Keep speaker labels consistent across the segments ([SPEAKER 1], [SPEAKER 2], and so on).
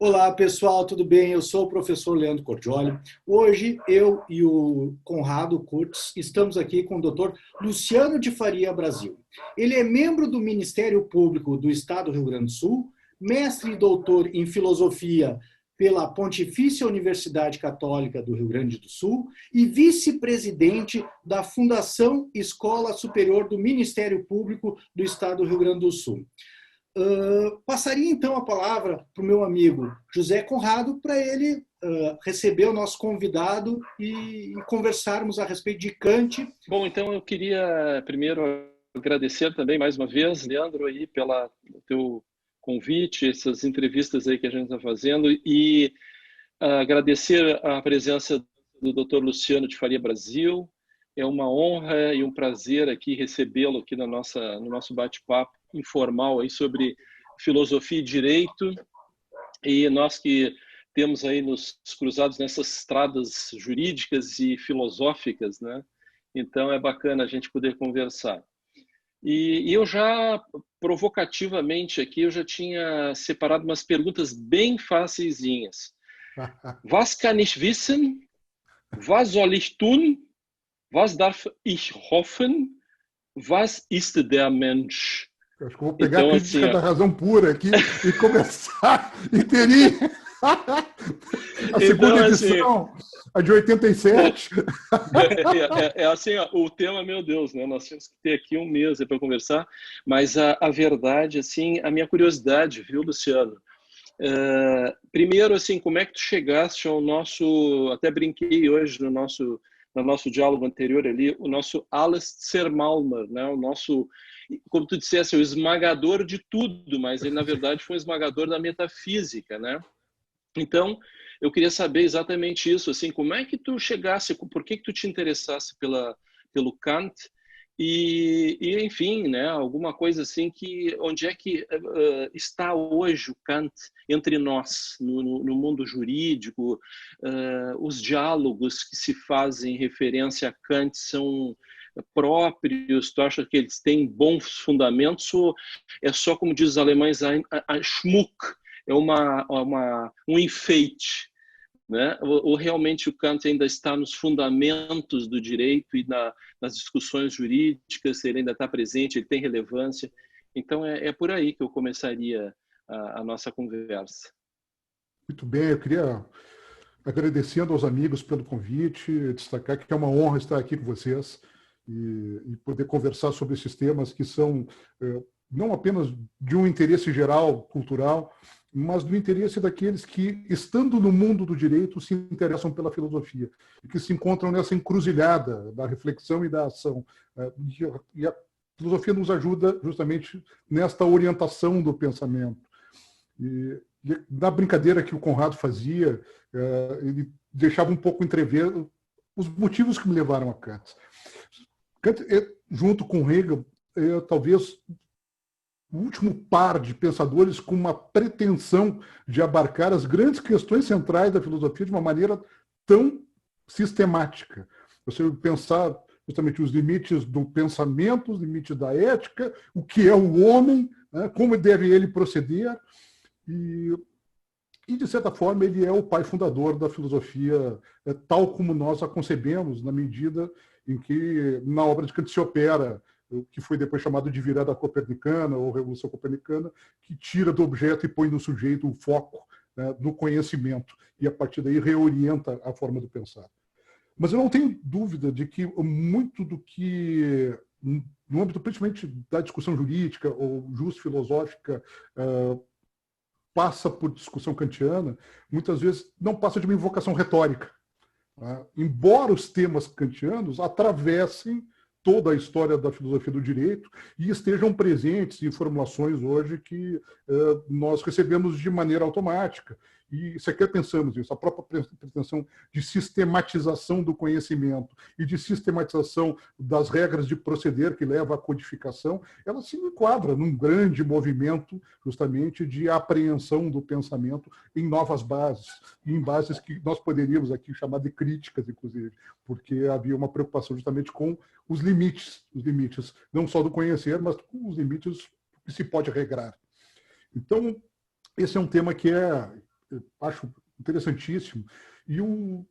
[SPEAKER 1] Olá, pessoal, tudo bem? Eu sou o professor Leandro Cordioli. Hoje, eu e o Conrado Kurtz estamos aqui com o Dr. Luciano de Faria Brasil. Ele é membro do Ministério Público do Estado do Rio Grande do Sul, mestre e doutor em filosofia pela Pontifícia Universidade Católica do Rio Grande do Sul e vice-presidente da Fundação Escola Superior do Ministério Público do Estado do Rio Grande do Sul. Passaria então a palavra para o meu amigo José Conrado para ele receber o nosso convidado e conversarmos a respeito de Kant.
[SPEAKER 2] Bom, então eu queria primeiro agradecer também mais uma vez, Leandro, aí pelo teu convite, essas entrevistas aí que a gente está fazendo e agradecer a presença do Dr. Luciano de Faria Brasil. É uma honra e um prazer aqui recebê-lo aqui no nosso bate-papo informal aí sobre filosofia e direito. E nós que temos aí nos cruzados nessas estradas jurídicas e filosóficas, né? Então é bacana a gente poder conversar. E eu já, provocativamente aqui, eu já tinha separado umas perguntas bem facilzinhas. Was kann ich wissen? Was soll ich tun? Was darf ich hoffen? Was ist der Mensch?
[SPEAKER 3] Eu acho que eu vou pegar então, a crítica assim, da razão pura aqui e começar a interir a segunda edição, assim, a de 87.
[SPEAKER 2] Assim, ó, o tema, meu Deus, né? Nós temos que ter aqui um mês para conversar, mas a verdade, assim, a minha curiosidade, viu, Luciano? Primeiro, assim, como é que tu chegaste ao nosso, até brinquei hoje no nosso diálogo anterior ali, o nosso Alasdair Marmor, né? O nosso, como tu disseste, o esmagador de tudo, mas ele na verdade foi um esmagador da metafísica, né? Então, eu queria saber exatamente isso, assim, como é que tu chegasse, por que tu te interessasse pelo Kant e enfim, né, alguma coisa assim que, onde é que está hoje o Kant entre nós, no mundo jurídico, os diálogos que se fazem referência a Kant são próprios, tu acha que eles têm bons fundamentos ou é só, como diz os alemães, ein Schmuck, é um enfeite, né? Ou realmente o Kant ainda está nos fundamentos do direito e nas discussões jurídicas, ele ainda está presente, ele tem relevância. Então é por aí que eu começaria a nossa conversa.
[SPEAKER 3] Muito bem, eu queria, agradecendo aos amigos pelo convite, destacar que é uma honra estar aqui com vocês e poder conversar sobre esses temas que são não apenas de um interesse geral, cultural, mas do interesse daqueles que, estando no mundo do direito, se interessam pela filosofia e que se encontram nessa encruzilhada da reflexão e da ação. E a filosofia nos ajuda justamente nesta orientação do pensamento. E na brincadeira que o Conrado fazia, ele deixava um pouco entrever os motivos que me levaram a Kant. Kant, junto com Hegel, talvez o último par de pensadores com uma pretensão de abarcar as grandes questões centrais da filosofia de uma maneira tão sistemática. Você pensar justamente os limites do pensamento, os limites da ética, o que é o homem, né, como deve ele proceder. E, de certa forma, ele é o pai fundador da filosofia tal como nós a concebemos, na medida em que, na obra de Kant, se opera o que foi depois chamado de virada copernicana ou revolução copernicana, que tira do objeto e põe no sujeito o foco, né, do conhecimento, e a partir daí reorienta a forma de pensar. Mas eu não tenho dúvida de que muito do que, no âmbito principalmente da discussão jurídica ou justo-filosófica, passa por discussão kantiana, muitas vezes não passa de uma invocação retórica. Embora os temas kantianos atravessem toda a história da filosofia do direito e estejam presentes em formulações hoje que nós recebemos de maneira automática. E sequer pensamos nisso. A própria pretensão de sistematização do conhecimento e de sistematização das regras de proceder que leva à codificação, ela se enquadra num grande movimento justamente de apreensão do pensamento em novas bases, em bases que nós poderíamos aqui chamar de críticas, inclusive, porque havia uma preocupação justamente com os limites não só do conhecer, mas com os limites que se pode regrar. Então, esse é um tema que é acho interessantíssimo. E o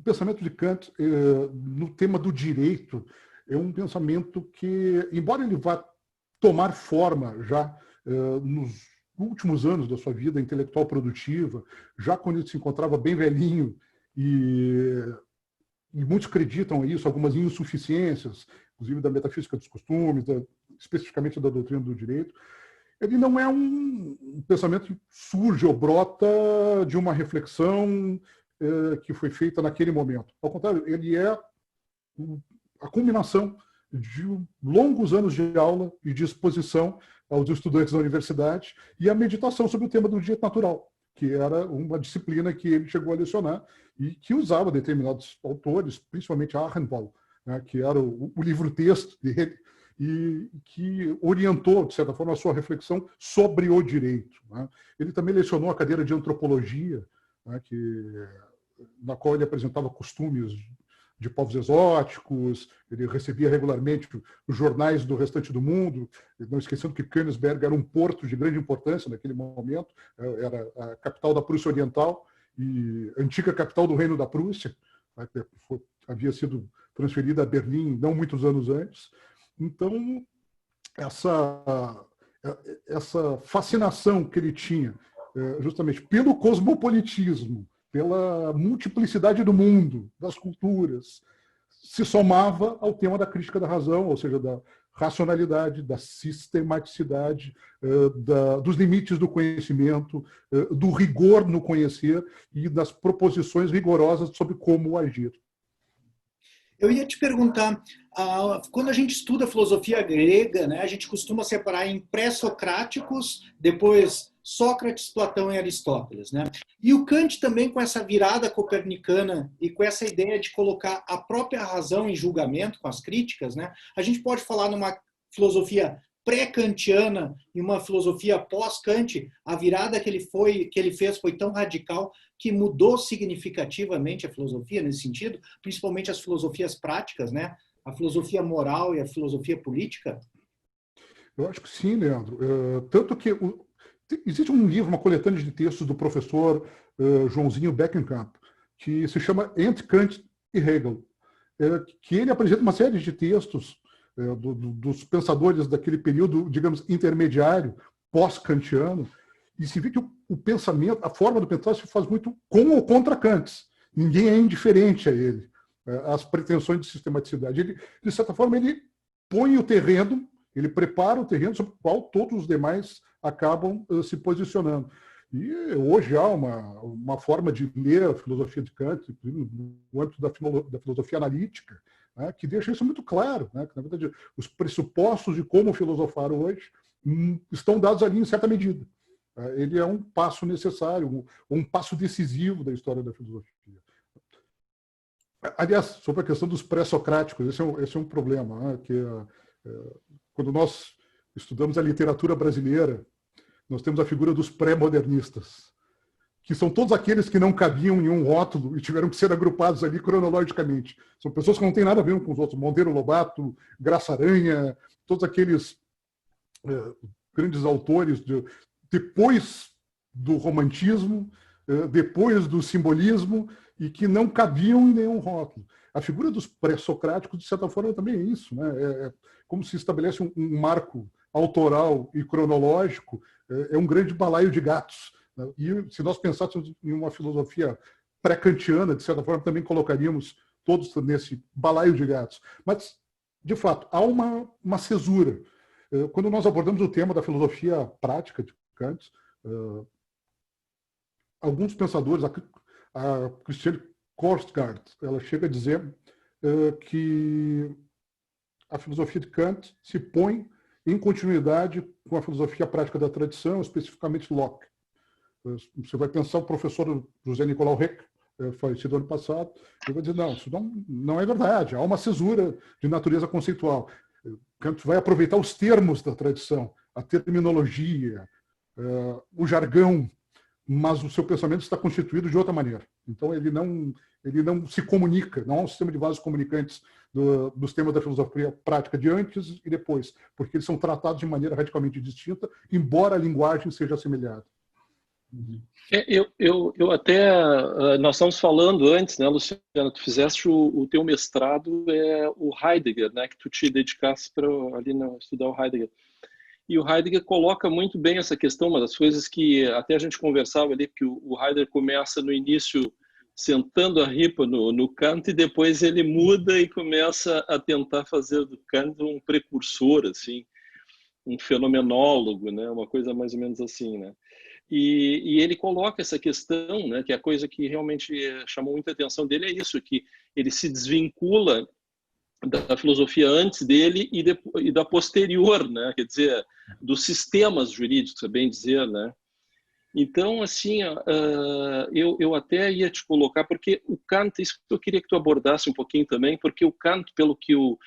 [SPEAKER 3] pensamento de Kant no tema do direito é um pensamento que, embora ele vá tomar forma já nos últimos anos da sua vida intelectual produtiva, já quando ele se encontrava bem velhinho, e muitos acreditam isso, algumas insuficiências, inclusive da metafísica dos costumes, especificamente da doutrina do direito, ele não é um pensamento que surge ou brota de uma reflexão que foi feita naquele momento. Ao contrário, ele é a culminação de longos anos de aula e de exposição aos estudantes da universidade e a meditação sobre o tema do direito natural, que era uma disciplina que ele chegou a lecionar e que usava determinados autores, principalmente Arrenvall, né, que era o livro-texto dele, e que orientou, de certa forma, a sua reflexão sobre o direito. Né. Ele também lecionou a cadeira de antropologia, né, na qual ele apresentava costumes de povos exóticos, ele recebia regularmente os jornais do restante do mundo, não esquecendo que Königsberg era um porto de grande importância naquele momento, era a capital da Prússia Oriental e antiga capital do Reino da Prússia, né, que havia sido transferida a Berlim não muitos anos antes. Então, essa fascinação que ele tinha justamente pelo cosmopolitismo, pela multiplicidade do mundo, das culturas, se somava ao tema da crítica da razão, ou seja, da racionalidade, da sistematicidade, dos limites do conhecimento, do rigor no conhecer e das proposições rigorosas sobre como agir.
[SPEAKER 1] Eu ia te perguntar, quando a gente estuda filosofia grega, né, a gente costuma separar em pré-socráticos, depois Sócrates, Platão e Aristóteles, né? E o Kant também, com essa virada copernicana e com essa ideia de colocar a própria razão em julgamento com as críticas, né? A gente pode falar numa filosofia pré-kantiana e uma filosofia pós-Kant. A virada que ele fez foi tão radical que mudou significativamente a filosofia nesse sentido, principalmente as filosofias práticas, né? A filosofia moral e a filosofia política.
[SPEAKER 3] Eu acho que sim, Leandro. Tanto que existe um livro, uma coletânea de textos do professor Joãozinho Beckenkamp, que se chama Entre Kant e Hegel, que ele apresenta uma série de textos dos pensadores daquele período, digamos, intermediário, pós-kantiano, e se vê que o pensamento, a forma do pensar se faz muito com ou contra Kant. Ninguém é indiferente a ele, às pretensões de sistematicidade. Ele, de certa forma, ele põe o terreno, ele prepara o terreno sobre o qual todos os demais acabam se posicionando. E hoje há uma forma de ler a filosofia de Kant, no âmbito da filosofia analítica, né, que deixa isso muito claro, né, que, na verdade, os pressupostos de como filosofar hoje estão dados ali em certa medida. Ele é um passo necessário, um passo decisivo da história da filosofia. Aliás, sobre a questão dos pré-socráticos, esse é um problema, né, que quando nós estudamos a literatura brasileira, nós temos a figura dos pré-modernistas, que são todos aqueles que não cabiam em um rótulo e tiveram que ser agrupados ali cronologicamente. São pessoas que não têm nada a ver com os outros. Monteiro Lobato, Graça Aranha, todos aqueles grandes autores depois do romantismo, depois do simbolismo, e que não cabiam em nenhum rótulo. A figura dos pré-socráticos, de certa forma, também é isso, né? É como se estabelece um marco autoral e cronológico, é um grande balaio de gatos. E se nós pensássemos em uma filosofia pré-kantiana, de certa forma, também colocaríamos todos nesse balaio de gatos. Mas, de fato, há uma cesura. Quando nós abordamos o tema da filosofia prática de Kant, alguns pensadores, a Christiane Korsgaard, ela chega a dizer que a filosofia de Kant se põe em continuidade com a filosofia prática da tradição, especificamente Locke. Você vai pensar o professor José Nicolau Reck, falecido ano passado, ele vai dizer, não, isso não é verdade, há uma cesura de natureza conceitual. Kant vai aproveitar os termos da tradição, a terminologia, o jargão, mas o seu pensamento está constituído de outra maneira. Então, ele não se comunica, não há um sistema de vasos comunicantes dos temas da filosofia prática de antes e depois, porque eles são tratados de maneira radicalmente distinta, embora a linguagem seja assemelhada.
[SPEAKER 2] Nós estamos falando antes, né, Luciano, tu fizeste o teu mestrado, o Heidegger, né, que tu te dedicasse para ali estudar o Heidegger. E o Heidegger coloca muito bem essa questão, uma das coisas que até a gente conversava ali, que o Heidegger começa no início sentando a ripa no Kant e depois ele muda e começa a tentar fazer do Kant um precursor, assim, um fenomenólogo, né, uma coisa mais ou menos assim, né. E ele coloca essa questão, né, que é a coisa que realmente chamou muita atenção dele, é isso, que ele se desvincula da filosofia antes dele e da posterior, né? Quer dizer, dos sistemas jurídicos, é bem dizer, né? Então, assim, eu até ia te colocar, porque o Kant, isso que eu queria que tu abordasse um pouquinho também, porque o Kant, pelo que o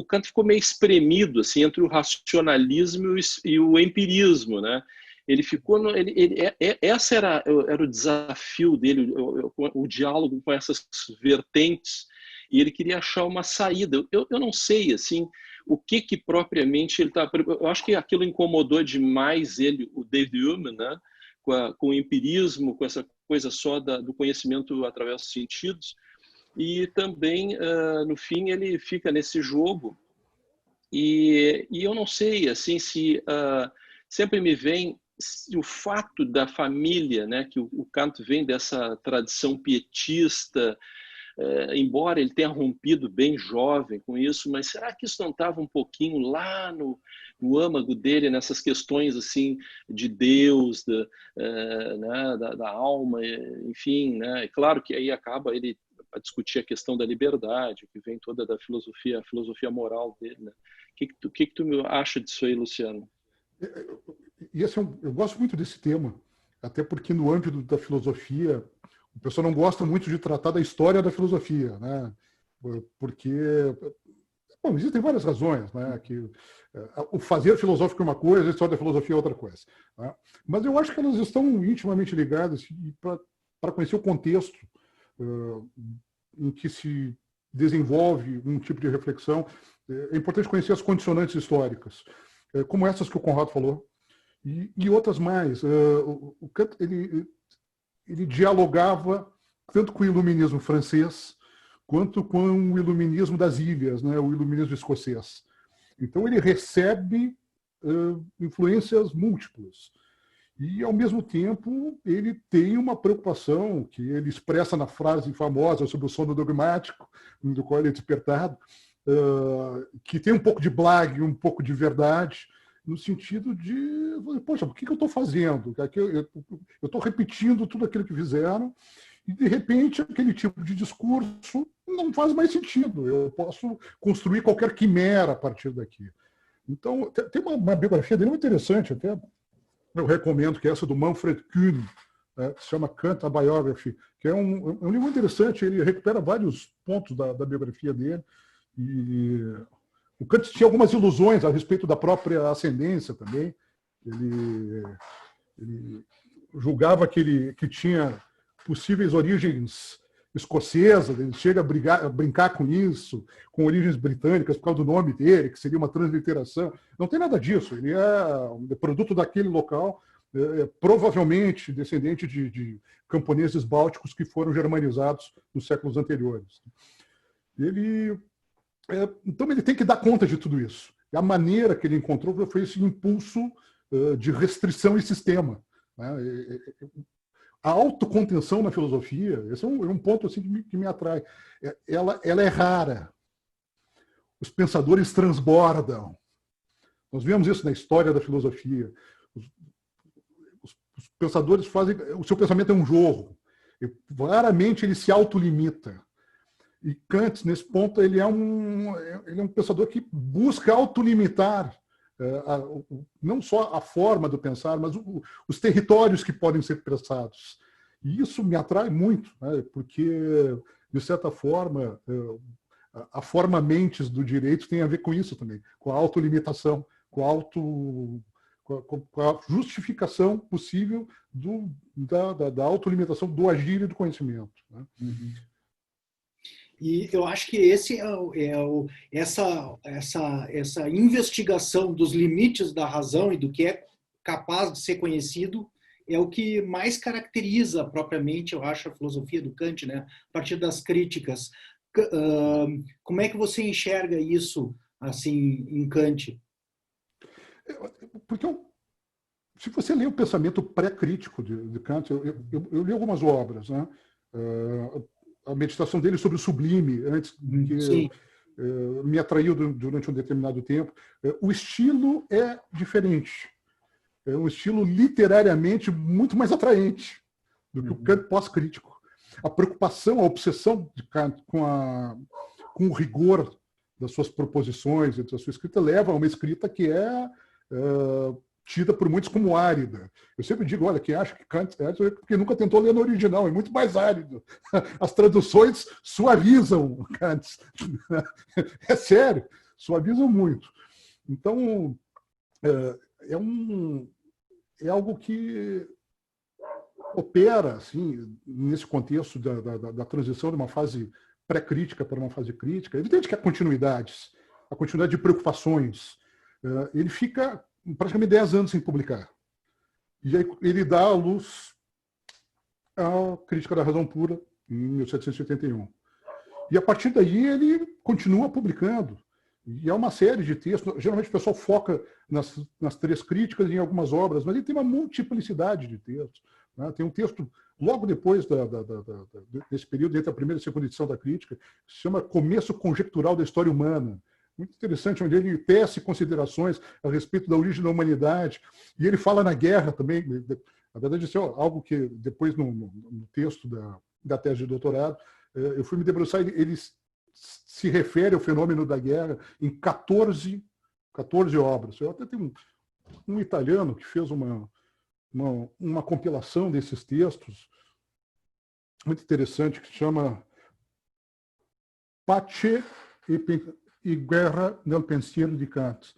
[SPEAKER 2] Kant ficou meio espremido, assim, entre o racionalismo e o empirismo, né? Ele ficou, essa era o desafio dele, o diálogo com essas vertentes, e ele queria achar uma saída. Eu não sei, assim, o que propriamente ele está... Eu acho que aquilo incomodou demais ele, o David Hume, né? Com o empirismo, com essa coisa só do conhecimento através dos sentidos, e também, no fim, ele fica nesse jogo, e eu não sei, assim, se sempre me vem o fato da família, né, que o Kant vem dessa tradição pietista, embora ele tenha rompido bem jovem com isso, mas será que isso não estava um pouquinho lá no âmago dele, nessas questões assim de Deus, né, da alma, enfim, né? É claro que aí acaba ele a discutir a questão da liberdade, que vem toda da filosofia, a filosofia moral dele, né? O que tu acha disso aí, Luciano?
[SPEAKER 3] E eu gosto muito desse tema, até porque no âmbito da filosofia o pessoal não gosta muito de tratar da história da filosofia, né? Porque, bom, existem várias razões, né? Que o fazer filosófico é uma coisa, a história da filosofia é outra coisa, né? Mas eu acho que elas estão intimamente ligadas, e para conhecer o contexto em que se desenvolve um tipo de reflexão, é importante conhecer as condicionantes históricas, como essas que o Conrado falou, e outras mais. O Kant, ele dialogava tanto com o iluminismo francês quanto com o iluminismo das ilhas, né, o iluminismo escocês. Então ele recebe influências múltiplas. E, ao mesmo tempo, ele tem uma preocupação que ele expressa na frase famosa sobre o sono dogmático, do qual ele é despertado, que tem um pouco de blague, um pouco de verdade, no sentido de, poxa, o que eu estou fazendo? Eu estou repetindo tudo aquilo que fizeram e, de repente, aquele tipo de discurso não faz mais sentido. Eu posso construir qualquer quimera a partir daqui. Então, tem uma biografia dele muito interessante, até eu recomendo, que é essa do Manfred Kuhn, né, que se chama Kant, a Biography, que é um livro interessante, ele recupera vários pontos da biografia dele, e o Kant tinha algumas ilusões a respeito da própria ascendência também. Ele julgava que tinha possíveis origens escocesas, ele chega a brincar com isso, com origens britânicas por causa do nome dele, que seria uma transliteração. Não tem nada disso, ele é produto daquele local, provavelmente descendente de camponeses bálticos que foram germanizados nos séculos anteriores. Então ele tem que dar conta de tudo isso. E a maneira que ele encontrou foi esse impulso de restrição e sistema, né? A autocontenção na filosofia, esse é um ponto assim, que me atrai. Ela é rara. Os pensadores transbordam. Nós vemos isso na história da filosofia. Os pensadores fazem... O seu pensamento é um jorro. Raramente ele se autolimita. E Kant, nesse ponto, ele é um pensador que busca autolimitar não só a forma do pensar, mas os territórios que podem ser pensados. E isso me atrai muito, né? Porque, de certa forma, a forma mentes do direito tem a ver com isso também, com a autolimitação, com a justificação possível da autolimitação do agir e do conhecimento, né?
[SPEAKER 1] Uhum. E eu acho que essa investigação dos limites da razão e do que é capaz de ser conhecido é o que mais caracteriza propriamente, eu acho, a filosofia do Kant, né? A partir das críticas. Como é que você enxerga isso assim em Kant?
[SPEAKER 3] Porque se você lê o pensamento pré-crítico de Kant, eu li algumas obras, né? A meditação dele sobre o sublime, antes que me atraiu durante um determinado tempo. O estilo é diferente. É um estilo literariamente muito mais atraente do que o Kant pós-crítico. A preocupação, a obsessão de Kant com o rigor das suas proposições e da sua escrita leva a uma escrita que é tida por muitos como árida. Eu sempre digo, olha, quem acha que Kant é árido é porque nunca tentou ler no original, é muito mais árido. As traduções suavizam Kant. É sério, suavizam muito. Então, é algo que opera assim, nesse contexto da transição de uma fase pré-crítica para uma fase crítica. É evidente que há continuidades, a quantidade de preocupações. Ele fica praticamente 10 anos sem publicar. E aí ele dá à luz a Crítica da Razão Pura, em 1781. E a partir daí ele continua publicando. E há uma série de textos. Geralmente o pessoal foca nas 3 críticas e em algumas obras, mas ele tem uma multiplicidade de textos. Né? Tem um texto, logo depois desse período, entre a primeira e a segunda edição da Crítica, que se chama Começo Conjectural da História Humana. Muito interessante, onde ele tece considerações a respeito da origem da humanidade. E ele fala na guerra também. Na verdade, isso é algo que depois, no texto da tese de doutorado, eu fui me debruçar, ele se refere ao fenômeno da guerra em 14 obras. Eu até tenho um italiano que fez uma compilação desses textos, muito interessante, que se chama Pace e Guerra nel Pensiero de Kant.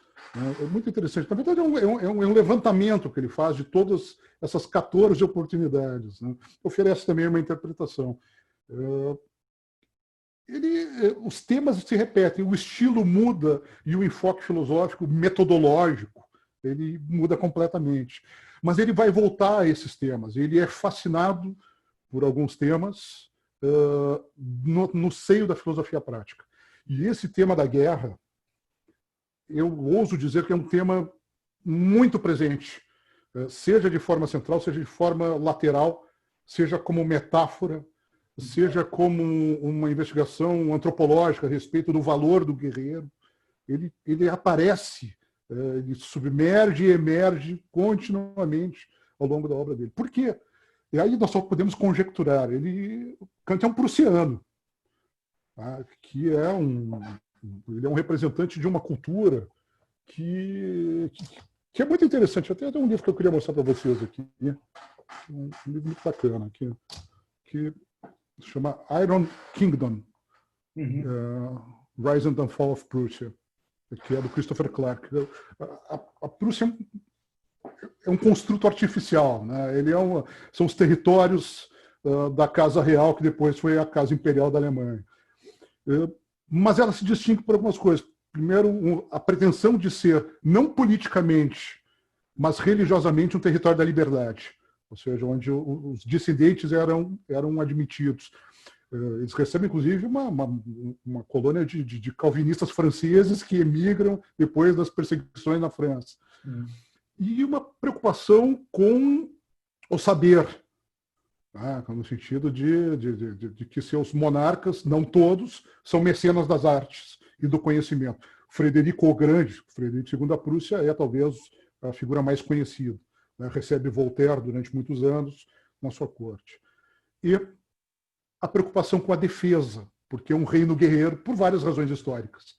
[SPEAKER 3] É muito interessante. Na verdade, é um levantamento que ele faz de todas essas 14 oportunidades. Né? Oferece também uma interpretação. Os temas se repetem, o estilo muda e o enfoque filosófico, metodológico, ele muda completamente. Mas ele vai voltar a esses temas. Ele é fascinado por alguns temas no seio da filosofia prática. E esse tema da guerra, eu ouso dizer que é um tema muito presente, seja de forma central, seja de forma lateral, seja como metáfora, seja como uma investigação antropológica a respeito do valor do guerreiro. Ele aparece, ele submerge e emerge continuamente ao longo da obra dele. Por quê? E aí nós só podemos conjecturar. Kant é um prussiano, tá? Que ele é um representante de uma cultura que é muito interessante. Até tem um livro que eu queria mostrar para vocês aqui, um livro muito bacana, que se chama Iron Kingdom, Rise and Fall of Prussia, que é do Christopher Clark. A Prússia é um construto artificial, né? São os territórios da Casa Real, que depois foi a Casa Imperial da Alemanha. Mas ela se distingue por algumas coisas. Primeiro, a pretensão de ser, não politicamente, mas religiosamente, um território da liberdade, ou seja, onde os dissidentes eram admitidos. Eles recebem, inclusive, uma colônia de calvinistas franceses que emigram depois das perseguições na França. E uma preocupação com o saber, tá? No sentido de que seus monarcas, não todos, são mecenas das artes e do conhecimento. Frederico o Grande, Frederico II da Prússia, é talvez a figura mais conhecida. Né? Recebe Voltaire durante muitos anos na sua corte. E a preocupação com a defesa, porque é um reino guerreiro por várias razões históricas.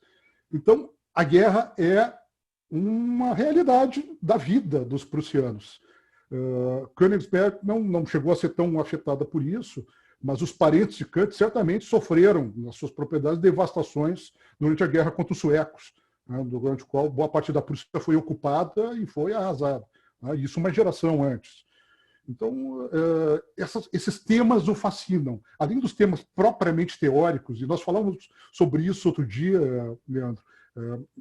[SPEAKER 3] Então, a guerra é uma realidade da vida dos prussianos. Königsberg não chegou a ser tão afetada por isso, mas os parentes de Kant certamente sofreram nas suas propriedades devastações durante a guerra contra os suecos, né, durante a qual boa parte da Prússia foi ocupada e foi arrasada. Né, isso uma geração antes. Então, esses temas o fascinam. Além dos temas propriamente teóricos, e nós falamos sobre isso outro dia, Leandro,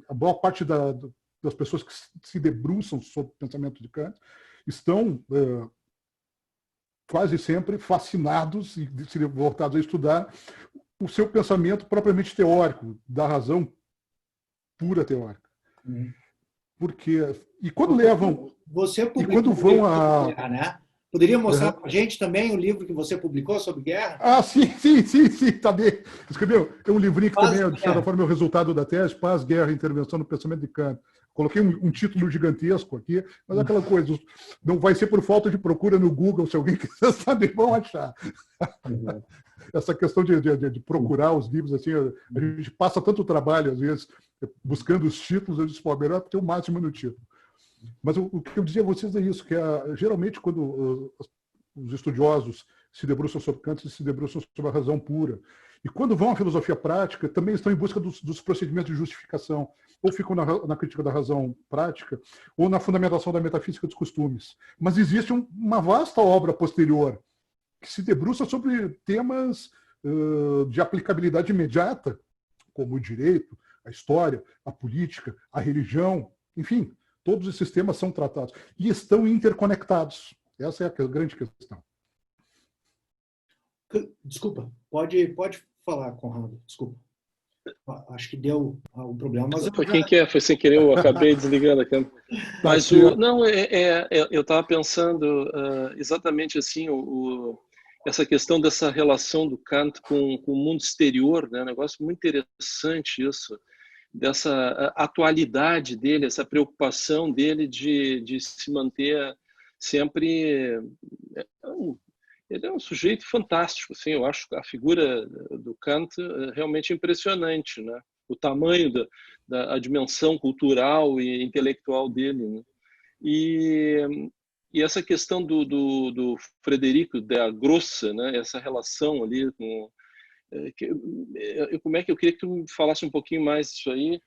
[SPEAKER 3] a boa parte das pessoas que se debruçam sobre o pensamento de Kant estão quase sempre fascinados e voltados a estudar o seu pensamento propriamente teórico, da razão pura teórica. Porque e quando levam
[SPEAKER 1] você
[SPEAKER 3] e quando vão a
[SPEAKER 1] guerra, né? Poderia mostrar para a gente também o livro que você publicou sobre guerra?
[SPEAKER 3] Ah, sim, tá bem. Escreveu, tem um livrinho que também, de certa forma, é o resultado da tese, Paz, Guerra e Intervenção no Pensamento de Kant. Coloquei um título gigantesco aqui, mas aquela coisa, não vai ser por falta de procura no Google, se alguém quiser saber, vão achar. Essa questão de procurar os livros, assim, a gente passa tanto trabalho, às vezes, buscando os títulos, eu disse, pô, melhor ter o máximo no título. Mas o que eu dizia a vocês é isso, que geralmente quando os estudiosos se debruçam sobre Kant, eles se debruçam sobre a razão pura. E quando vão à filosofia prática, também estão em busca dos procedimentos de justificação. Ou ficam na crítica da razão prática, ou na fundamentação da metafísica dos costumes. Mas existe uma vasta obra posterior que se debruça sobre temas de aplicabilidade imediata, como o direito, a história, a política, a religião, enfim, todos esses temas são tratados e estão interconectados. Essa é a grande questão.
[SPEAKER 1] Desculpa, pode falar, Conrado, desculpa. Acho que deu algum problema. Mas
[SPEAKER 2] foi quem quer, foi sem querer, eu acabei desligando a câmera. Mas eu estava pensando exatamente assim, essa questão dessa relação do Kant com o mundo exterior, né? Um negócio muito interessante isso, dessa atualidade dele, essa preocupação dele de se manter sempre... Ele é um sujeito fantástico, assim, eu acho a figura do Kant realmente impressionante, né? O tamanho da dimensão cultural e intelectual dele, né? E essa questão do Frederico da Grossa, né? Essa relação ali com... como é que eu queria que tu falasse um pouquinho mais disso aí,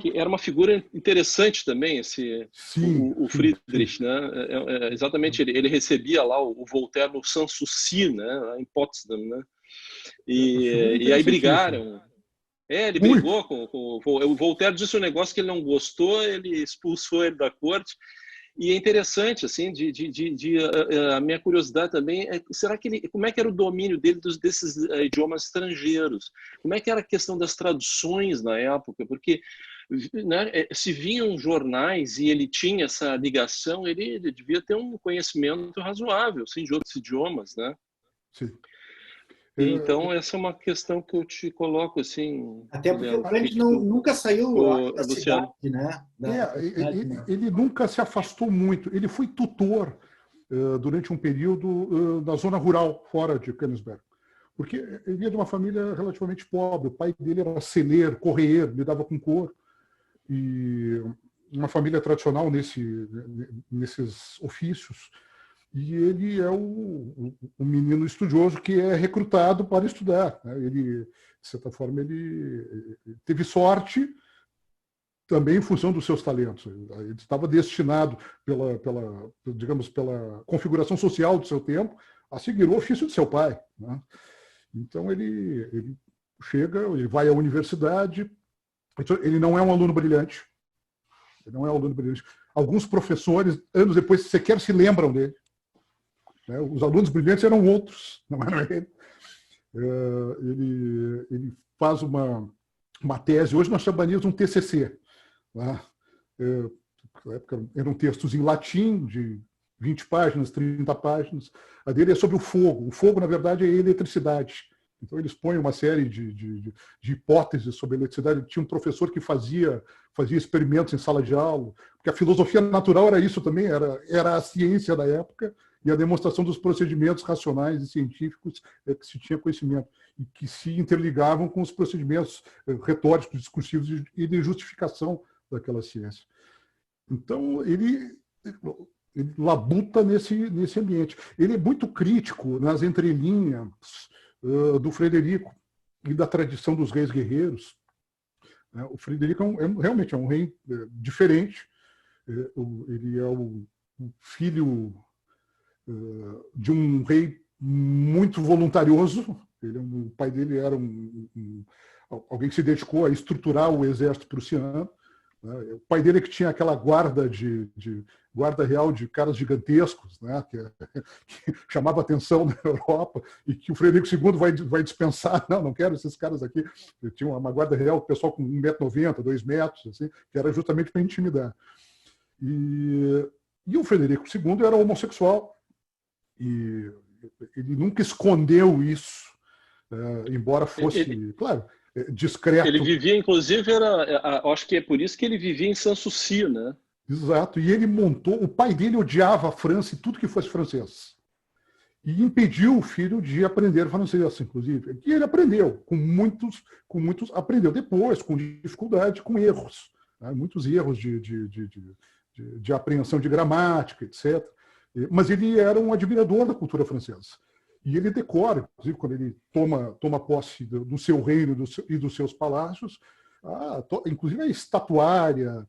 [SPEAKER 2] que era uma figura interessante também, o Friedrich, sim. Né? Exatamente, ele recebia lá o Voltaire no Sanssouci, né? Em Potsdam, né? E aí brigaram. Ele brigou com o Voltaire, disse um negócio que ele não gostou, ele expulsou ele da corte. E é interessante, assim, a minha curiosidade também é, como é que era o domínio dele desses idiomas estrangeiros? Como é que era a questão das traduções na época? Porque, né, se vinham jornais e ele tinha essa ligação, ele devia ter um conhecimento razoável, assim, de outros idiomas, né?
[SPEAKER 3] Sim.
[SPEAKER 2] Então, essa é uma questão que eu te coloco, assim...
[SPEAKER 1] Até porque o Kant nunca saiu da cidade, né?
[SPEAKER 3] Ele nunca se afastou muito. Ele foi tutor durante um período na zona rural, fora de Königsberg. Porque ele vinha de uma família relativamente pobre. O pai dele era celeiro, correeiro, lidava com couro. E uma família tradicional nesses ofícios. E ele é um menino estudioso que é recrutado para estudar. Ele, de certa forma, ele teve sorte também em função dos seus talentos. Ele estava destinado, digamos, pela configuração social do seu tempo, a seguir o ofício de seu pai, né? Então, ele chega, ele vai à universidade, ele não é um aluno brilhante. Ele não é um aluno brilhante. Alguns professores, anos depois, sequer se lembram dele. Os alunos brilhantes eram outros, não era ele. Ele faz uma tese, hoje nós chamamos um TCC. Né? Na época eram textos em latim, de 20 páginas, 30 páginas. A dele é sobre o fogo. O fogo, na verdade, é a eletricidade. Então, eles põem uma série de hipóteses sobre a eletricidade. Tinha um professor que fazia experimentos em sala de aula, porque a filosofia natural era isso também, era a ciência da época, e a demonstração dos procedimentos racionais e científicos que se tinha conhecimento, e que se interligavam com os procedimentos retóricos, discursivos e de justificação daquela ciência. Então, ele labuta nesse ambiente. Ele é muito crítico nas entrelinhas do Frederico e da tradição dos reis guerreiros. O Frederico realmente é um rei diferente. Ele é o filho de um rei muito voluntarioso. O pai dele era alguém que se dedicou a estruturar o exército prussiano, né? O pai dele que tinha aquela guarda guarda real de caras gigantescos, né? Que chamava atenção na Europa e que o Frederico II vai dispensar. Não quero esses caras aqui. Eu tinha uma guarda real, o pessoal com 1,90 m, 2 metros, assim, que era justamente para intimidar. E o Frederico II era homossexual e ele nunca escondeu isso, embora fosse, claro, discreto.
[SPEAKER 2] Ele vivia, inclusive, acho que é por isso que ele vivia em Sanssouci, né?
[SPEAKER 3] Exato. E ele montou... O pai dele odiava a França e tudo que fosse francês. E impediu o filho de aprender francês, inclusive. E ele aprendeu, com muitos aprendeu depois, com dificuldade, com erros. Né? Muitos erros de apreensão de gramática, etc. Mas ele era um admirador da cultura francesa. E ele decora, inclusive, quando ele toma posse do seu reino e dos seus palácios, inclusive a estatuária,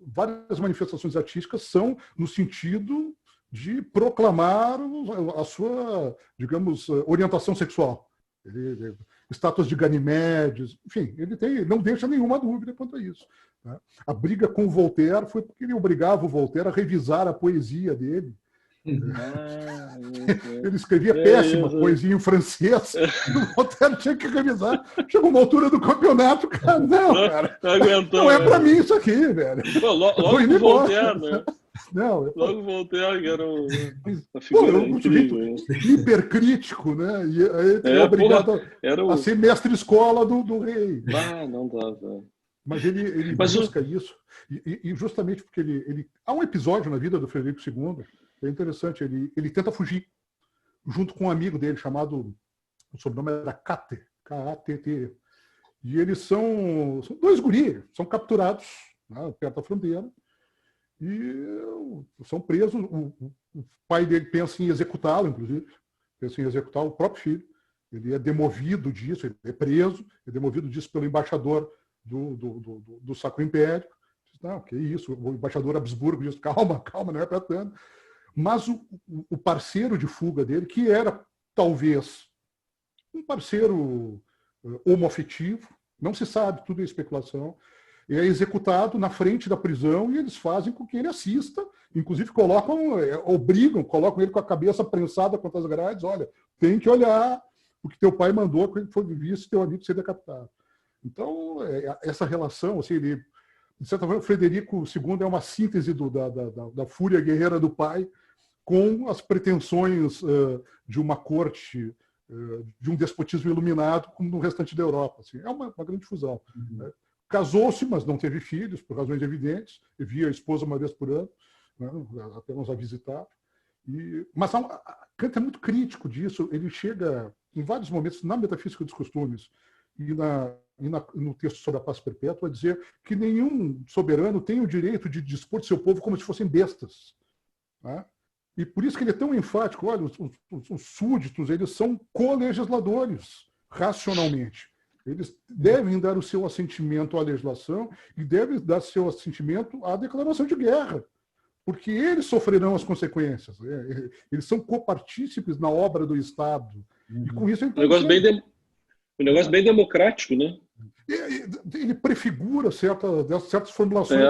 [SPEAKER 3] várias manifestações artísticas são no sentido de proclamar a sua, digamos, orientação sexual. Estátuas de Ganimedes, enfim, ele não deixa nenhuma dúvida quanto a isso. Né? A briga com o Voltaire foi porque ele obrigava o Voltaire a revisar a poesia dele. Ele escrevia péssima poesia em francês e o Voltaire tinha que revisar. Chegou uma altura do campeonato, cara, cara, não é para mim isso aqui, velho.
[SPEAKER 2] Pô, logo o Voltaire, né?
[SPEAKER 3] Logo
[SPEAKER 2] o Voltaire, que era uma figura incrível.
[SPEAKER 3] Hipercrítico, né? E aí ele é obrigado a ser mestre-escola do rei.
[SPEAKER 2] Não dá.
[SPEAKER 3] Mas ele busca isso. E justamente porque ele... Há um episódio na vida do Frederico II, é interessante, ele tenta fugir, junto com um amigo dele, chamado... O sobrenome era Katte, K-A-T-T. E eles são 2 guris, são capturados, né, perto da fronteira, e são presos. O pai dele pensa em executá-lo, inclusive, pensa em executar o próprio filho. Ele é demovido disso, ele é preso, é demovido disso pelo embaixador do Sacro Império. Não, que isso, o embaixador Habsburgo diz, calma, não é para tanto. Mas o parceiro de fuga dele, que era talvez um parceiro homoafetivo, não se sabe, tudo é especulação, é executado na frente da prisão e eles fazem com que ele assista, inclusive colocam ele com a cabeça prensada contra as grades, olha, tem que olhar o que teu pai mandou quando foi visto teu amigo ser decapitado. Então, essa relação, assim, de certa forma, o Frederico II é uma síntese da fúria guerreira do pai com as pretensões de uma corte, de um despotismo iluminado, como no restante da Europa. Assim. É uma grande fusão. Uhum. Casou-se, mas não teve filhos, por razões evidentes. Eu via a esposa uma vez por ano, né, apenas a visitar. Mas Kant é muito crítico disso. Ele chega, em vários momentos, na Metafísica dos Costumes e no texto sobre a paz perpétua, a dizer que nenhum soberano tem o direito de dispor de seu povo como se fossem bestas. Né? E por isso que ele é tão enfático. Olha, os súditos, eles são co-legisladores, racionalmente. Eles devem dar o seu assentimento à legislação e devem dar seu assentimento à declaração de guerra, porque eles sofrerão as consequências. Eles são copartícipes na obra do Estado. E com isso
[SPEAKER 2] um negócio bem democrático, né?
[SPEAKER 3] Ele prefigura certas formulações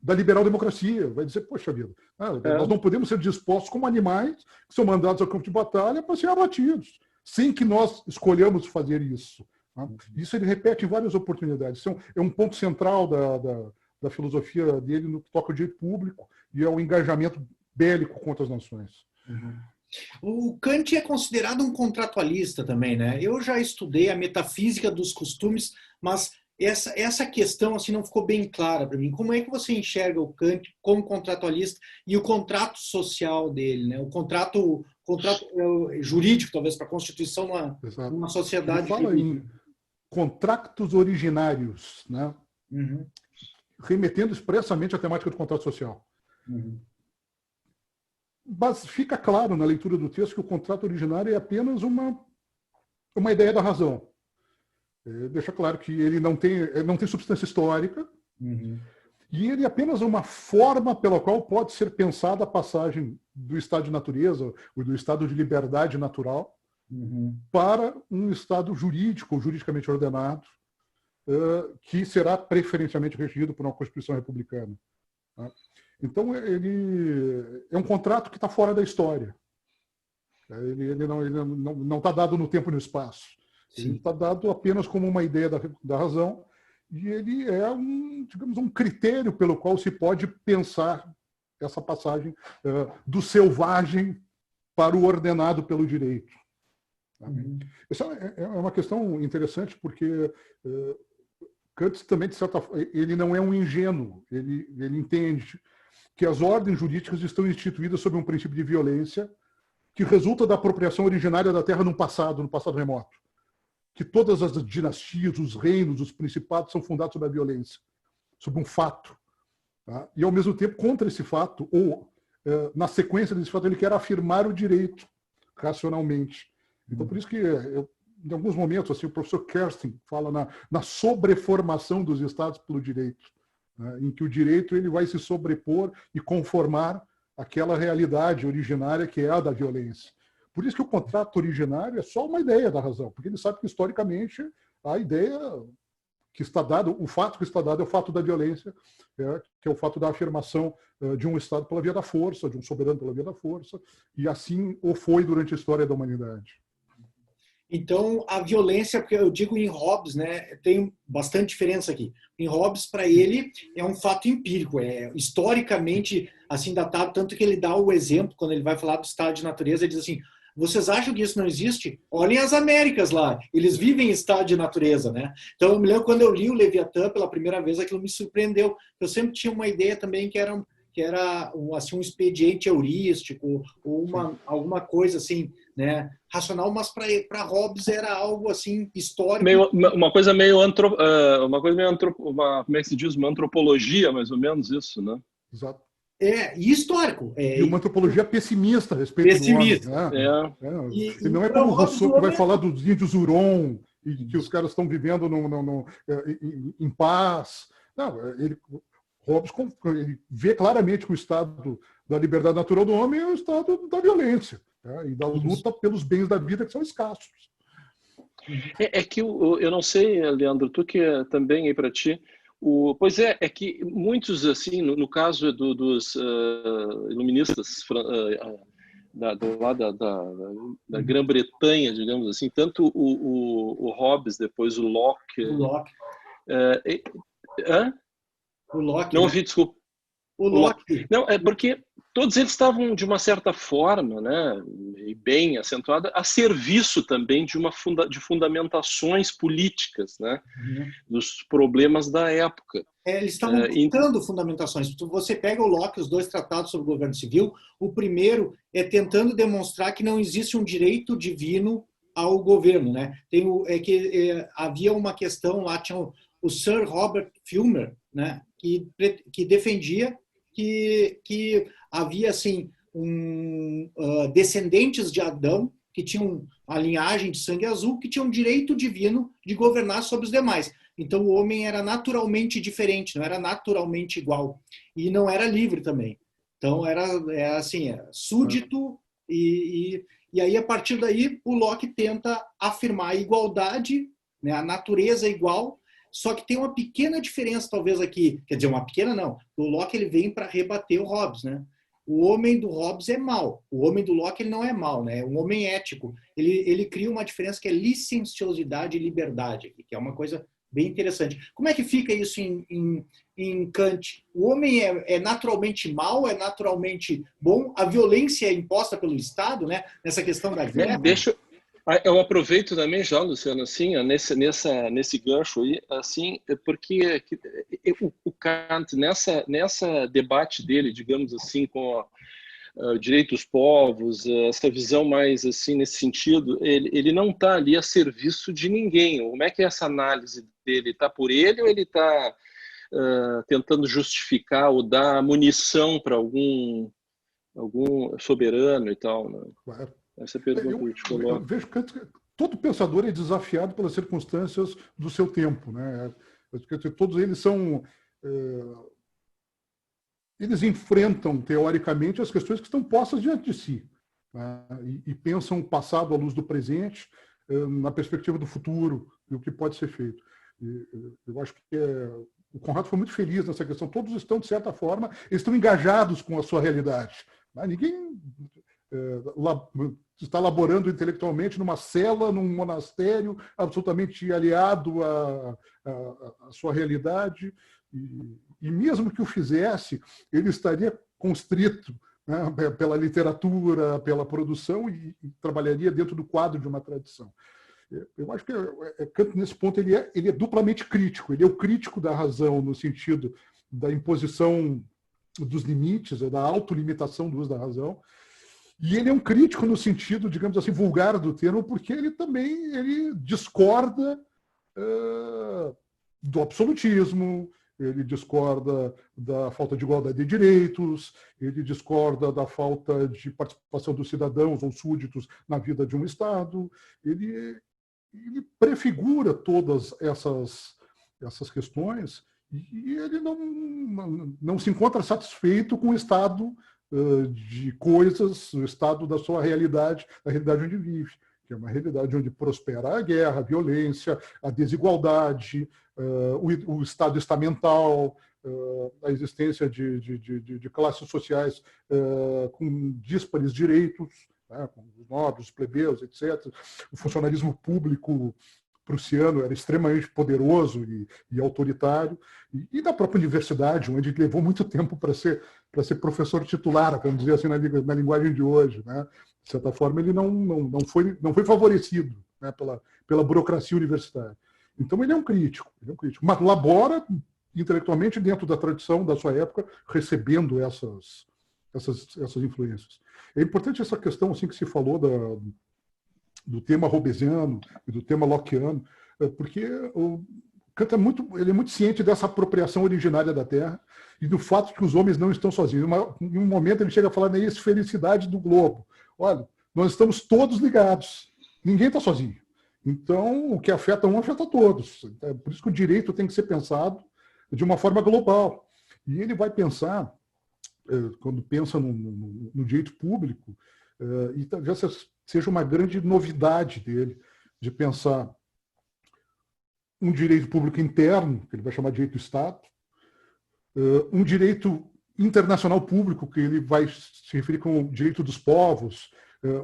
[SPEAKER 3] da liberal-democracia. Vai dizer, poxa vida, nós não podemos ser dispostos como animais que são mandados ao campo de batalha para serem abatidos, sem que nós escolhamos fazer isso. Isso ele repete em várias oportunidades. Isso é um ponto central da filosofia dele no que toca ao direito público e ao engajamento bélico contra as nações.
[SPEAKER 1] Uhum. O Kant é considerado um contratualista também, né? Eu já estudei a metafísica dos costumes, mas essa questão assim não ficou bem clara para mim. Como é que você enxerga o Kant como contratualista e o contrato social dele, né? O contrato jurídico, talvez, para a constituição numa sociedade.
[SPEAKER 3] Ele fala em contratos originários, né?
[SPEAKER 1] Uhum.
[SPEAKER 3] Remetendo expressamente à temática do contrato social.
[SPEAKER 1] Uhum.
[SPEAKER 3] Mas fica claro na leitura do texto que o contrato originário é apenas uma ideia da razão. Deixa claro que ele não tem substância histórica,
[SPEAKER 1] uhum,
[SPEAKER 3] e ele é apenas uma forma pela qual pode ser pensada a passagem do estado de natureza, ou do estado de liberdade natural,
[SPEAKER 1] uhum,
[SPEAKER 3] para um estado jurídico, juridicamente ordenado, que será preferencialmente regido por uma Constituição republicana. Tá? Então, ele é um contrato que está fora da história. Ele não está dado no tempo e no espaço. Sim. Ele está dado apenas como uma ideia da razão, e ele é digamos, um critério pelo qual se pode pensar essa passagem do selvagem para o ordenado pelo direito. Essa é uma questão interessante, porque Kant também, de certa forma, ele não é um ingênuo, ele entende que as ordens jurídicas estão instituídas sob um princípio de violência que resulta da apropriação originária da terra no passado remoto. Que todas as dinastias, os reinos, os principados são fundados sobre a violência, sobre um fato. Tá? E, ao mesmo tempo, contra esse fato, ou na sequência desse fato, ele quer afirmar o direito racionalmente. Então, por isso que, em alguns momentos, assim, o professor Kerstin fala na sobreformação dos Estados pelo direito, né? Em que o direito ele vai se sobrepor e conformar aquela realidade originária que é a da violência. Por isso que o contrato originário é só uma ideia da razão, porque ele sabe que, historicamente, a ideia que está dada, o fato que está dado é o fato da violência, que é o fato da afirmação de um Estado pela via da força, de um soberano pela via da força, e assim o foi durante a história da humanidade.
[SPEAKER 1] Então, a violência, porque eu digo em Hobbes, né, tem bastante diferença aqui. Em Hobbes, para ele, é um fato empírico, é historicamente assim datado, tanto que ele dá o exemplo, quando ele vai falar do estado de natureza, ele diz assim, vocês acham que isso não existe? Olhem as Américas lá, eles vivem em estado de natureza, né? Então, eu me lembro quando eu li o Leviatã pela primeira vez, aquilo me surpreendeu. Eu sempre tinha uma ideia também que era assim, um expediente heurístico, ou alguma coisa assim, né, racional, mas para Hobbes era algo assim histórico.
[SPEAKER 2] Uma coisa meio como é que se diz, uma antropologia, mais ou menos isso, né?
[SPEAKER 3] Exato.
[SPEAKER 1] E histórico.
[SPEAKER 3] E uma antropologia pessimista a respeito do homem. Né? E não é como o Rousseau que vai falar dos índios Huron e que os caras estão vivendo em paz. Não, Hobbes ele vê claramente que o estado da liberdade natural do homem é o estado da violência, né? E da luta pelos bens da vida que são escassos.
[SPEAKER 2] É que eu não sei, Leandro, tu que também aí para ti, pois é que muitos, assim, no caso dos iluministas do lado da Grã-Bretanha, digamos assim, tanto o Hobbes, depois o Locke.
[SPEAKER 1] O Locke. O Locke.
[SPEAKER 2] Não ouvi, desculpa.
[SPEAKER 1] O Locke.
[SPEAKER 2] Não, é porque todos eles estavam, de uma certa forma, né, e bem acentuada, a serviço também de fundamentações políticas, né, dos problemas da época.
[SPEAKER 1] Eles estavam buscando fundamentações. Você pega o Locke, os dois tratados sobre o governo civil, o primeiro é tentando demonstrar que não existe um direito divino ao governo, né? Havia uma questão lá, tinha o Sir Robert Filmer, né, que defendia que havia assim descendentes de Adão que tinham a linhagem de sangue azul, que tinham direito divino de governar sobre os demais. Então o homem era naturalmente diferente, não era naturalmente igual e não era livre também. Então era súdito e aí a partir daí o Locke tenta afirmar a igualdade, né, a natureza igual. Só que tem uma pequena diferença, talvez, aqui. Quer dizer, uma pequena não. O Locke ele vem para rebater o Hobbes, né? O homem do Hobbes é mau. O homem do Locke ele não é mau, né? É um homem ético. Ele cria uma diferença que é licenciosidade e liberdade, que é uma coisa bem interessante. Como é que fica isso em Kant? O homem é naturalmente mau, é naturalmente bom? A violência é imposta pelo Estado, né? Nessa questão da guerra?
[SPEAKER 2] Eu aproveito também já, Luciano, assim, nesse gancho aí, assim, porque o Kant, nessa debate dele, digamos assim, com o direito dos povos, essa visão mais assim, nesse sentido, ele não está ali a serviço de ninguém. Como é que é essa análise dele? Está por ele ou ele está tentando justificar ou dar munição para algum soberano e tal, né?
[SPEAKER 3] Claro.
[SPEAKER 2] Essa pergunta que eu te coloco.
[SPEAKER 3] Eu vejo que todo pensador é desafiado pelas circunstâncias do seu tempo, né? Todos eles são... Eles enfrentam, teoricamente, as questões que estão postas diante de si, né? E pensam o passado à luz do presente, na perspectiva do futuro e o que pode ser feito. Eu acho que o Conrado foi muito feliz nessa questão. Todos estão, de certa forma, eles estão engajados com a sua realidade. Ninguém está laborando intelectualmente numa cela, num monastério, absolutamente aliado à sua realidade. E mesmo que o fizesse, ele estaria constrito, né, pela literatura, pela produção, e trabalharia dentro do quadro de uma tradição. Eu acho que Kant, nesse ponto, ele é duplamente crítico. Ele é o crítico da razão no sentido da imposição dos limites, da autolimitação do uso da razão, e ele é um crítico no sentido, digamos assim, vulgar do termo, porque ele também discorda do absolutismo, ele discorda da falta de igualdade de direitos, ele discorda da falta de participação dos cidadãos ou súditos na vida de um Estado. Ele prefigura todas essas questões e ele não se encontra satisfeito com o estado de coisas, o estado da sua realidade, a realidade onde vive, que é uma realidade onde prospera a guerra, a violência, a desigualdade, o estado estamental, a existência de classes sociais com díspares direitos, né, com os nobres, os plebeus, etc. O funcionalismo público prussiano era extremamente poderoso e autoritário, e da própria universidade, onde ele levou muito tempo para ser professor titular, vamos dizer assim, na linguagem de hoje, né? De certa forma, ele não foi favorecido, né, pela burocracia universitária. Então, ele é um crítico, mas labora intelectualmente dentro da tradição da sua época, recebendo essas influências. É importante essa questão assim, que se falou do tema hobbesiano e do tema lockeano, porque o Kant ele é muito ciente dessa apropriação originária da Terra e do fato de que os homens não estão sozinhos. Em um momento ele chega a falar na esfericidade do globo. Olha, nós estamos todos ligados, ninguém está sozinho. Então, o que afeta um, afeta todos. É por isso que o direito tem que ser pensado de uma forma global. E ele vai pensar, quando pensa no direito público, e talvez seja uma grande novidade dele, de pensar um direito público interno, que ele vai chamar de direito do Estado, um direito internacional público, que ele vai se referir como direito dos povos,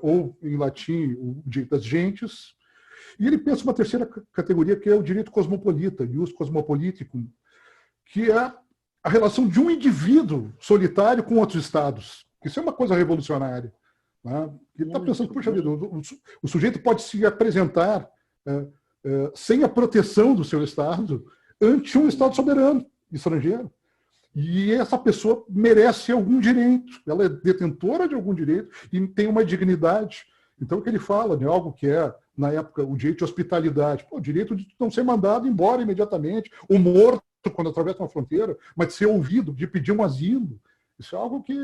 [SPEAKER 3] ou, em latim, o direito das gentes. E ele pensa uma terceira categoria, que é o direito cosmopolita, ius cosmopoliticum, que é a relação de um indivíduo solitário com outros estados. Isso é uma coisa revolucionária. Né? Ele está pensando, puxa vida, o sujeito pode se apresentar sem a proteção do seu estado ante um estado soberano estrangeiro. E essa pessoa merece algum direito, ela é detentora de algum direito e tem uma dignidade. Então, o que ele fala de algo que é, na época, o direito de hospitalidade, o direito de não ser mandado embora imediatamente, ou morto quando atravessa uma fronteira, mas de ser ouvido, de pedir um asilo. Isso é algo que,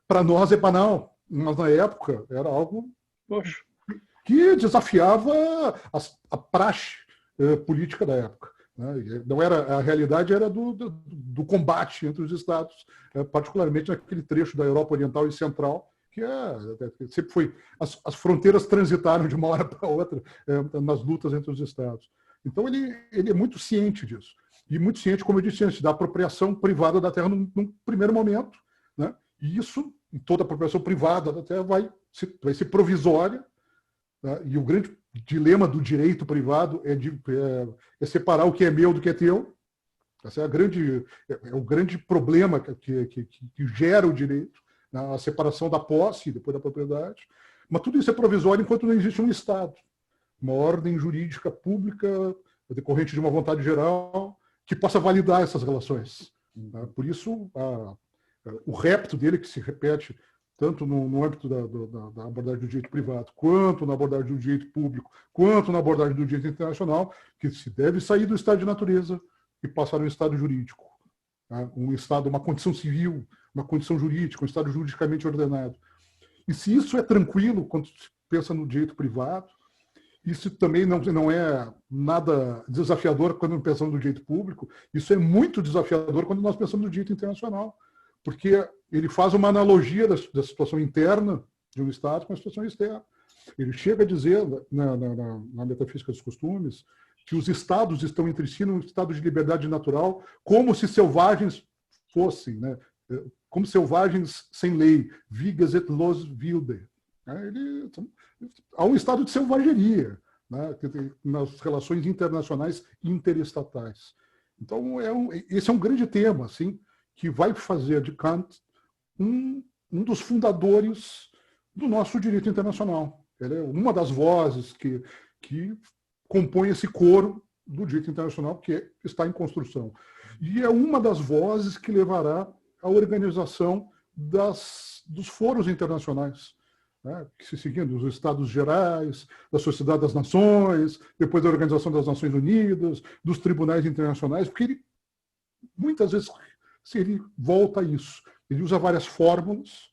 [SPEAKER 3] para nós, é banal, mas na época era algo que desafiava a praxe política da época. Não era, a realidade era do combate entre os estados, particularmente naquele trecho da Europa Oriental e Central, que sempre foi. As fronteiras transitaram de uma hora para outra nas lutas entre os estados. Então, ele é muito ciente disso. E muito ciente, como eu disse antes, da apropriação privada da terra num primeiro momento. Né? E isso, toda a apropriação privada da terra vai ser provisória. Né? E o grande dilema do direito privado é separar o que é meu do que é teu. Esse é o grande problema que gera o direito, né? A separação da posse e depois da propriedade. Mas tudo isso é provisório enquanto não existe um Estado, uma ordem jurídica pública decorrente de uma vontade geral que possa validar essas relações. Né? Por isso, o repto dele, que se repete tanto no âmbito da abordagem do direito privado, quanto na abordagem do direito público, quanto na abordagem do direito internacional, que se deve sair do estado de natureza e passar a um estado jurídico. Tá? Um estado, uma condição civil, uma condição jurídica, um estado juridicamente ordenado. E se isso é tranquilo quando se pensa no direito privado, isso também não é nada desafiador quando pensamos no direito público, isso é muito desafiador quando nós pensamos no direito internacional, porque ele faz uma analogia da situação interna de um Estado com a situação externa. Ele chega a dizer, na Metafísica dos Costumes, que os estados estão entre si num estado de liberdade natural, como se selvagens fossem, né? Como selvagens sem lei, vigas et los wilde. Há um estado de selvageria, né? Nas relações internacionais interestatais. Então, esse é um grande tema, assim, que vai fazer de Kant um dos fundadores do nosso direito internacional. Ele é uma das vozes que compõe esse coro do direito internacional que está em construção. E é uma das vozes que levará à organização dos foros internacionais, né, que se seguindo dos Estados Gerais, da Sociedade das Nações, depois da Organização das Nações Unidas, dos tribunais internacionais, porque ele, muitas vezes, ele volta a isso. Ele usa várias fórmulas,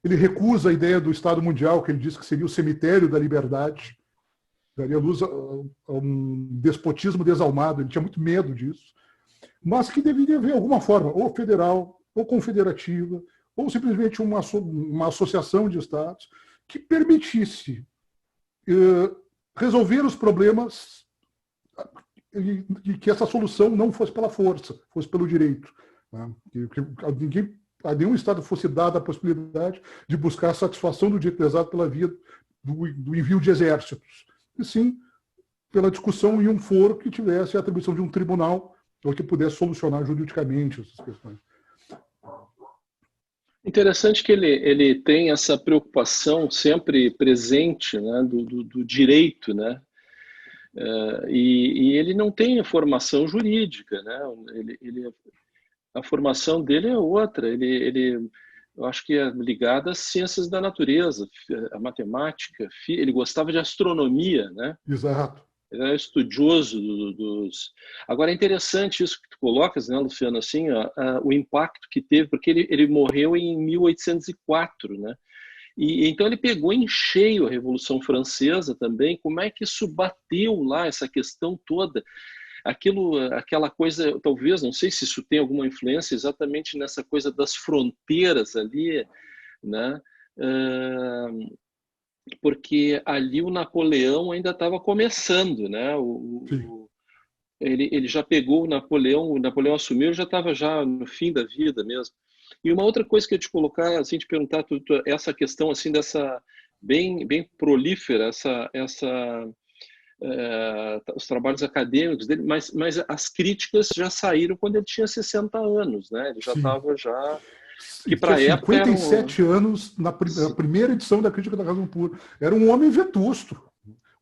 [SPEAKER 3] ele recusa a ideia do Estado Mundial, que ele diz que seria o cemitério da liberdade, daria luz a um despotismo desalmado, ele tinha muito medo disso, mas que deveria haver alguma forma, ou federal, ou confederativa, ou simplesmente uma associação de estados que permitisse resolver os problemas e que essa solução não fosse pela força, fosse pelo direito. Né? Que a nenhum estado fosse dada a possibilidade de buscar a satisfação do direito lesado pela via do envio de exércitos, e sim pela discussão em um foro que tivesse a atribuição de um tribunal ou que pudesse solucionar juridicamente essas questões.
[SPEAKER 2] Interessante que ele tem essa preocupação sempre presente, né, do direito, né? E ele não tem formação jurídica, né? A formação dele é outra. Eu acho que é ligada às ciências da natureza, a matemática. Ele gostava de astronomia, né?
[SPEAKER 3] Exato.
[SPEAKER 2] Ele era estudioso dos... Agora, é interessante isso que tu colocas, né, Luciano, assim, o impacto que teve, porque ele morreu em 1804, né? E então ele pegou em cheio a Revolução Francesa também. Como é que isso bateu lá, essa questão toda? Aquela coisa, talvez, não sei se isso tem alguma influência exatamente nessa coisa das fronteiras ali, né? Porque ali o Napoleão ainda estava começando, né? Ele já pegou o Napoleão assumiu, já estava já no fim da vida mesmo. E uma outra coisa que eu ia te colocar, assim, te perguntar, essa questão assim dessa bem prolífera, os trabalhos acadêmicos dele, mas as críticas já saíram quando ele tinha 60 anos, né? Ele já estava já...
[SPEAKER 3] Que para a época 57 anos na primeira edição da Crítica da Razão Pura. Era um homem vetusto,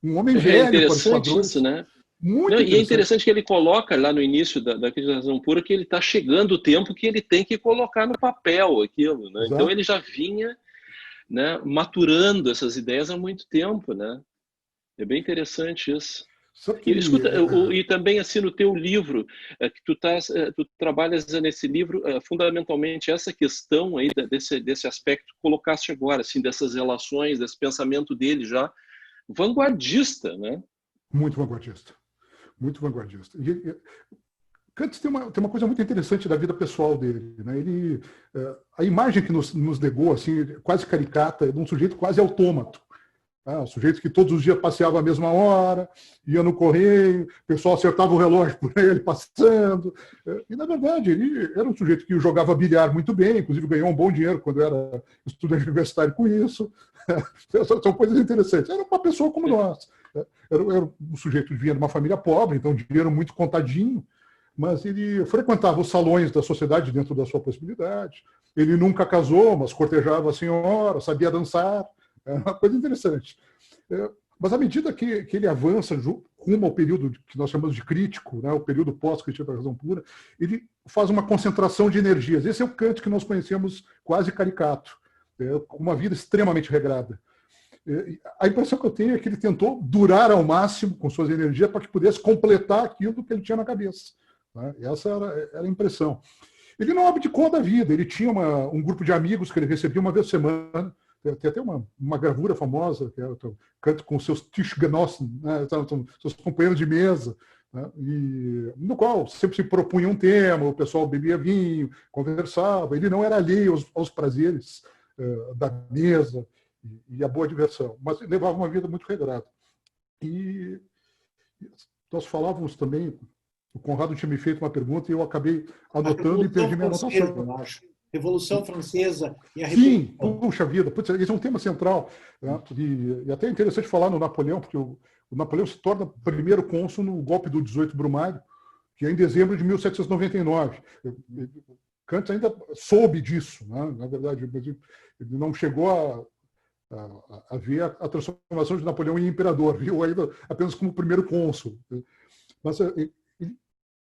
[SPEAKER 3] um homem velho.
[SPEAKER 2] É interessante isso, né? E é interessante que ele coloca lá no início da Crítica da Razão Pura que ele está chegando o tempo que ele tem que colocar no papel aquilo, né? Então ele já vinha, né, maturando essas ideias há muito tempo, né? É bem interessante isso. Escuta, e também assim no teu livro, que tu trabalhas nesse livro, fundamentalmente essa questão aí desse aspecto que colocaste agora, assim, dessas relações, desse pensamento dele já vanguardista, né?
[SPEAKER 3] Muito vanguardista, muito vanguardista. Kant tem uma coisa muito interessante da vida pessoal dele, né? A imagem que nos legou, assim, quase caricata, é de um sujeito quase autômato. Um sujeito que todos os dias passeava à mesma hora, ia no correio, o pessoal acertava o relógio por ele passando. E, na verdade, ele era um sujeito que jogava bilhar muito bem, inclusive ganhou um bom dinheiro quando era estudante universitário com isso. São coisas interessantes. Era uma pessoa como nós. Era um sujeito que vinha de uma família pobre, então dinheiro muito contadinho, mas ele frequentava os salões da sociedade dentro da sua possibilidade. Ele nunca casou, mas cortejava a senhora, sabia dançar. É uma coisa interessante. Mas à medida que ele avança rumo ao período que nós chamamos de crítico, né, o período pós-crítica da razão pura, ele faz uma concentração de energias. Esse é o Kant que nós conhecemos quase caricato, com uma vida extremamente regrada. A impressão que eu tenho é que ele tentou durar ao máximo com suas energias para que pudesse completar aquilo que ele tinha na cabeça. Né? Essa era a impressão. Ele não abdicou da vida, ele tinha um grupo de amigos que ele recebia uma vez por semana. Tem até uma gravura famosa, que é o Kant com seus Tischgenossen, né, seus companheiros de mesa, né, no qual sempre se propunha um tema, o pessoal bebia vinho, conversava, ele não era alheio aos prazeres da mesa e à boa diversão, mas levava uma vida muito regrada. E nós falávamos também, o Conrado tinha me feito uma pergunta e eu acabei anotando e perdi minha anotação.
[SPEAKER 1] Acho. Revolução Francesa e a
[SPEAKER 3] Sim,
[SPEAKER 1] Revolução.
[SPEAKER 3] puxa vida, putz, esse é um tema central. Né? E até é interessante falar no Napoleão, porque o Napoleão se torna primeiro cônsul no golpe do 18 Brumário, que é em dezembro de 1799. Kant ainda soube disso, né? Na verdade, ele não chegou a ver a transformação de Napoleão em imperador, viu ainda apenas como primeiro cônsul. Mas ele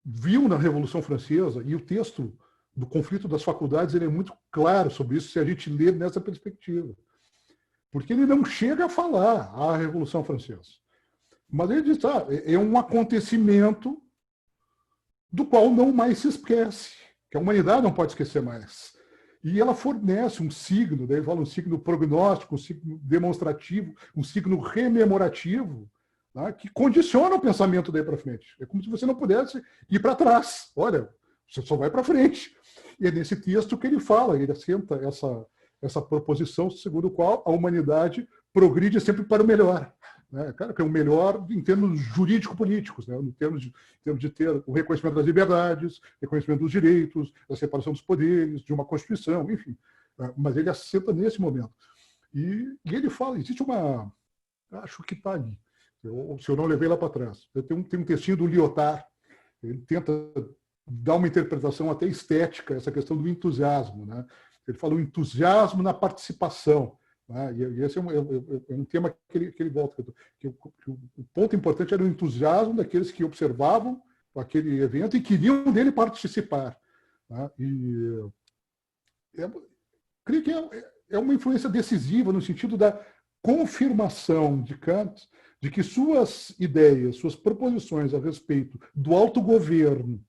[SPEAKER 3] viu na Revolução Francesa, e o texto do conflito das faculdades ele é muito claro sobre isso, se a gente ler nessa perspectiva. Porque ele não chega a falar a Revolução Francesa. Mas ele diz, é um acontecimento do qual não mais se esquece, que a humanidade não pode esquecer mais. E ela fornece um signo, daí fala um signo prognóstico, um signo demonstrativo, um signo rememorativo, né, que condiciona o pensamento daí para frente. É como se você não pudesse ir para trás. Olha, você só vai para frente. E é nesse texto que ele fala, ele assenta essa proposição segundo a qual a humanidade progride sempre para o melhor. Né? Claro que é o melhor em termos jurídico-políticos, né? Em termos de ter o reconhecimento das liberdades, reconhecimento dos direitos, a separação dos poderes, de uma Constituição, enfim. Mas ele assenta nesse momento. E ele fala, existe uma... Acho que está ali. Se eu não levei lá para trás. Tem um textinho do Lyotard, ele tenta dar uma interpretação até estética, essa questão do entusiasmo. Né? Ele fala o entusiasmo na participação. Né? E esse é um tema que ele volta. Que o ponto importante era o entusiasmo daqueles que observavam aquele evento e queriam dele participar. Né? E creio que é uma influência decisiva no sentido da confirmação de Kant de que suas ideias, suas proposições a respeito do autogoverno,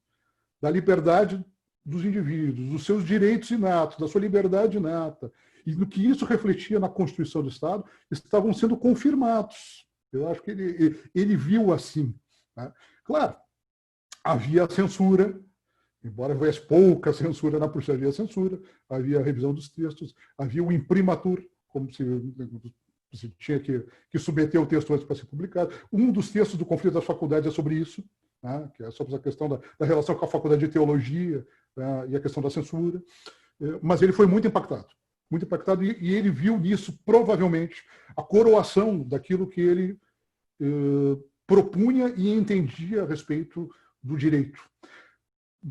[SPEAKER 3] da liberdade dos indivíduos, dos seus direitos inatos, da sua liberdade inata, e no que isso refletia na Constituição do Estado, estavam sendo confirmados. Eu acho que ele viu assim. Né? Claro, havia censura, embora houvesse pouca censura na puxaria censura, havia a revisão dos textos, havia o imprimatur, como se você tinha que submeter o texto antes para ser publicado. Um dos textos do conflito das faculdades é sobre isso, né? Que é sobre a questão da relação com a faculdade de teologia, né? E a questão da censura. Mas ele foi muito impactado e ele viu nisso, provavelmente, a coroação daquilo que ele propunha e entendia a respeito do direito.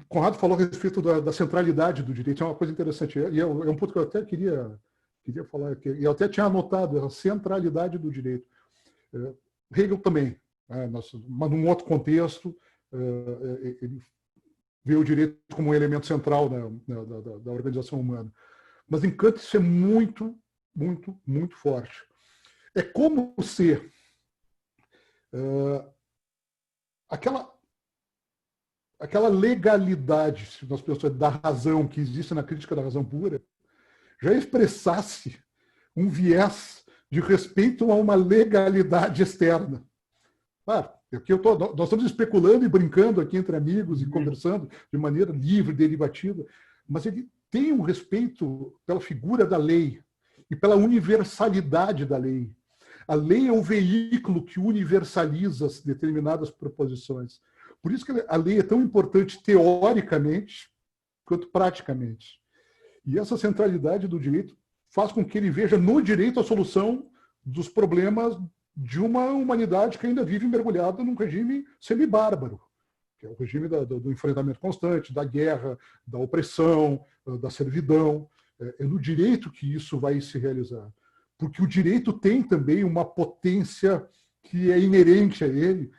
[SPEAKER 3] Conrado falou a respeito da centralidade do direito, é uma coisa interessante, e é um ponto que eu até queria falar, e eu até tinha anotado, a centralidade do direito. Hegel também, mas num outro contexto, ele vê o direito como um elemento central da organização humana. Mas em Kant isso é muito, muito, muito forte. É como se aquela legalidade, se nós pensamos da razão, que existe na crítica da razão pura, já expressasse um viés de respeito a uma legalidade externa. Claro, nós estamos especulando e brincando aqui entre amigos e conversando de maneira livre, derivativa, mas ele tem um respeito pela figura da lei e pela universalidade da lei. A lei é o veículo que universaliza determinadas proposições. Por isso que a lei é tão importante teoricamente quanto praticamente. E essa centralidade do direito faz com que ele veja no direito a solução dos problemas de uma humanidade que ainda vive mergulhada num regime semibárbaro, que é o regime do enfrentamento constante, da guerra, da opressão, da servidão. É no direito que isso vai se realizar. Porque o direito tem também uma potência que é inerente a ele,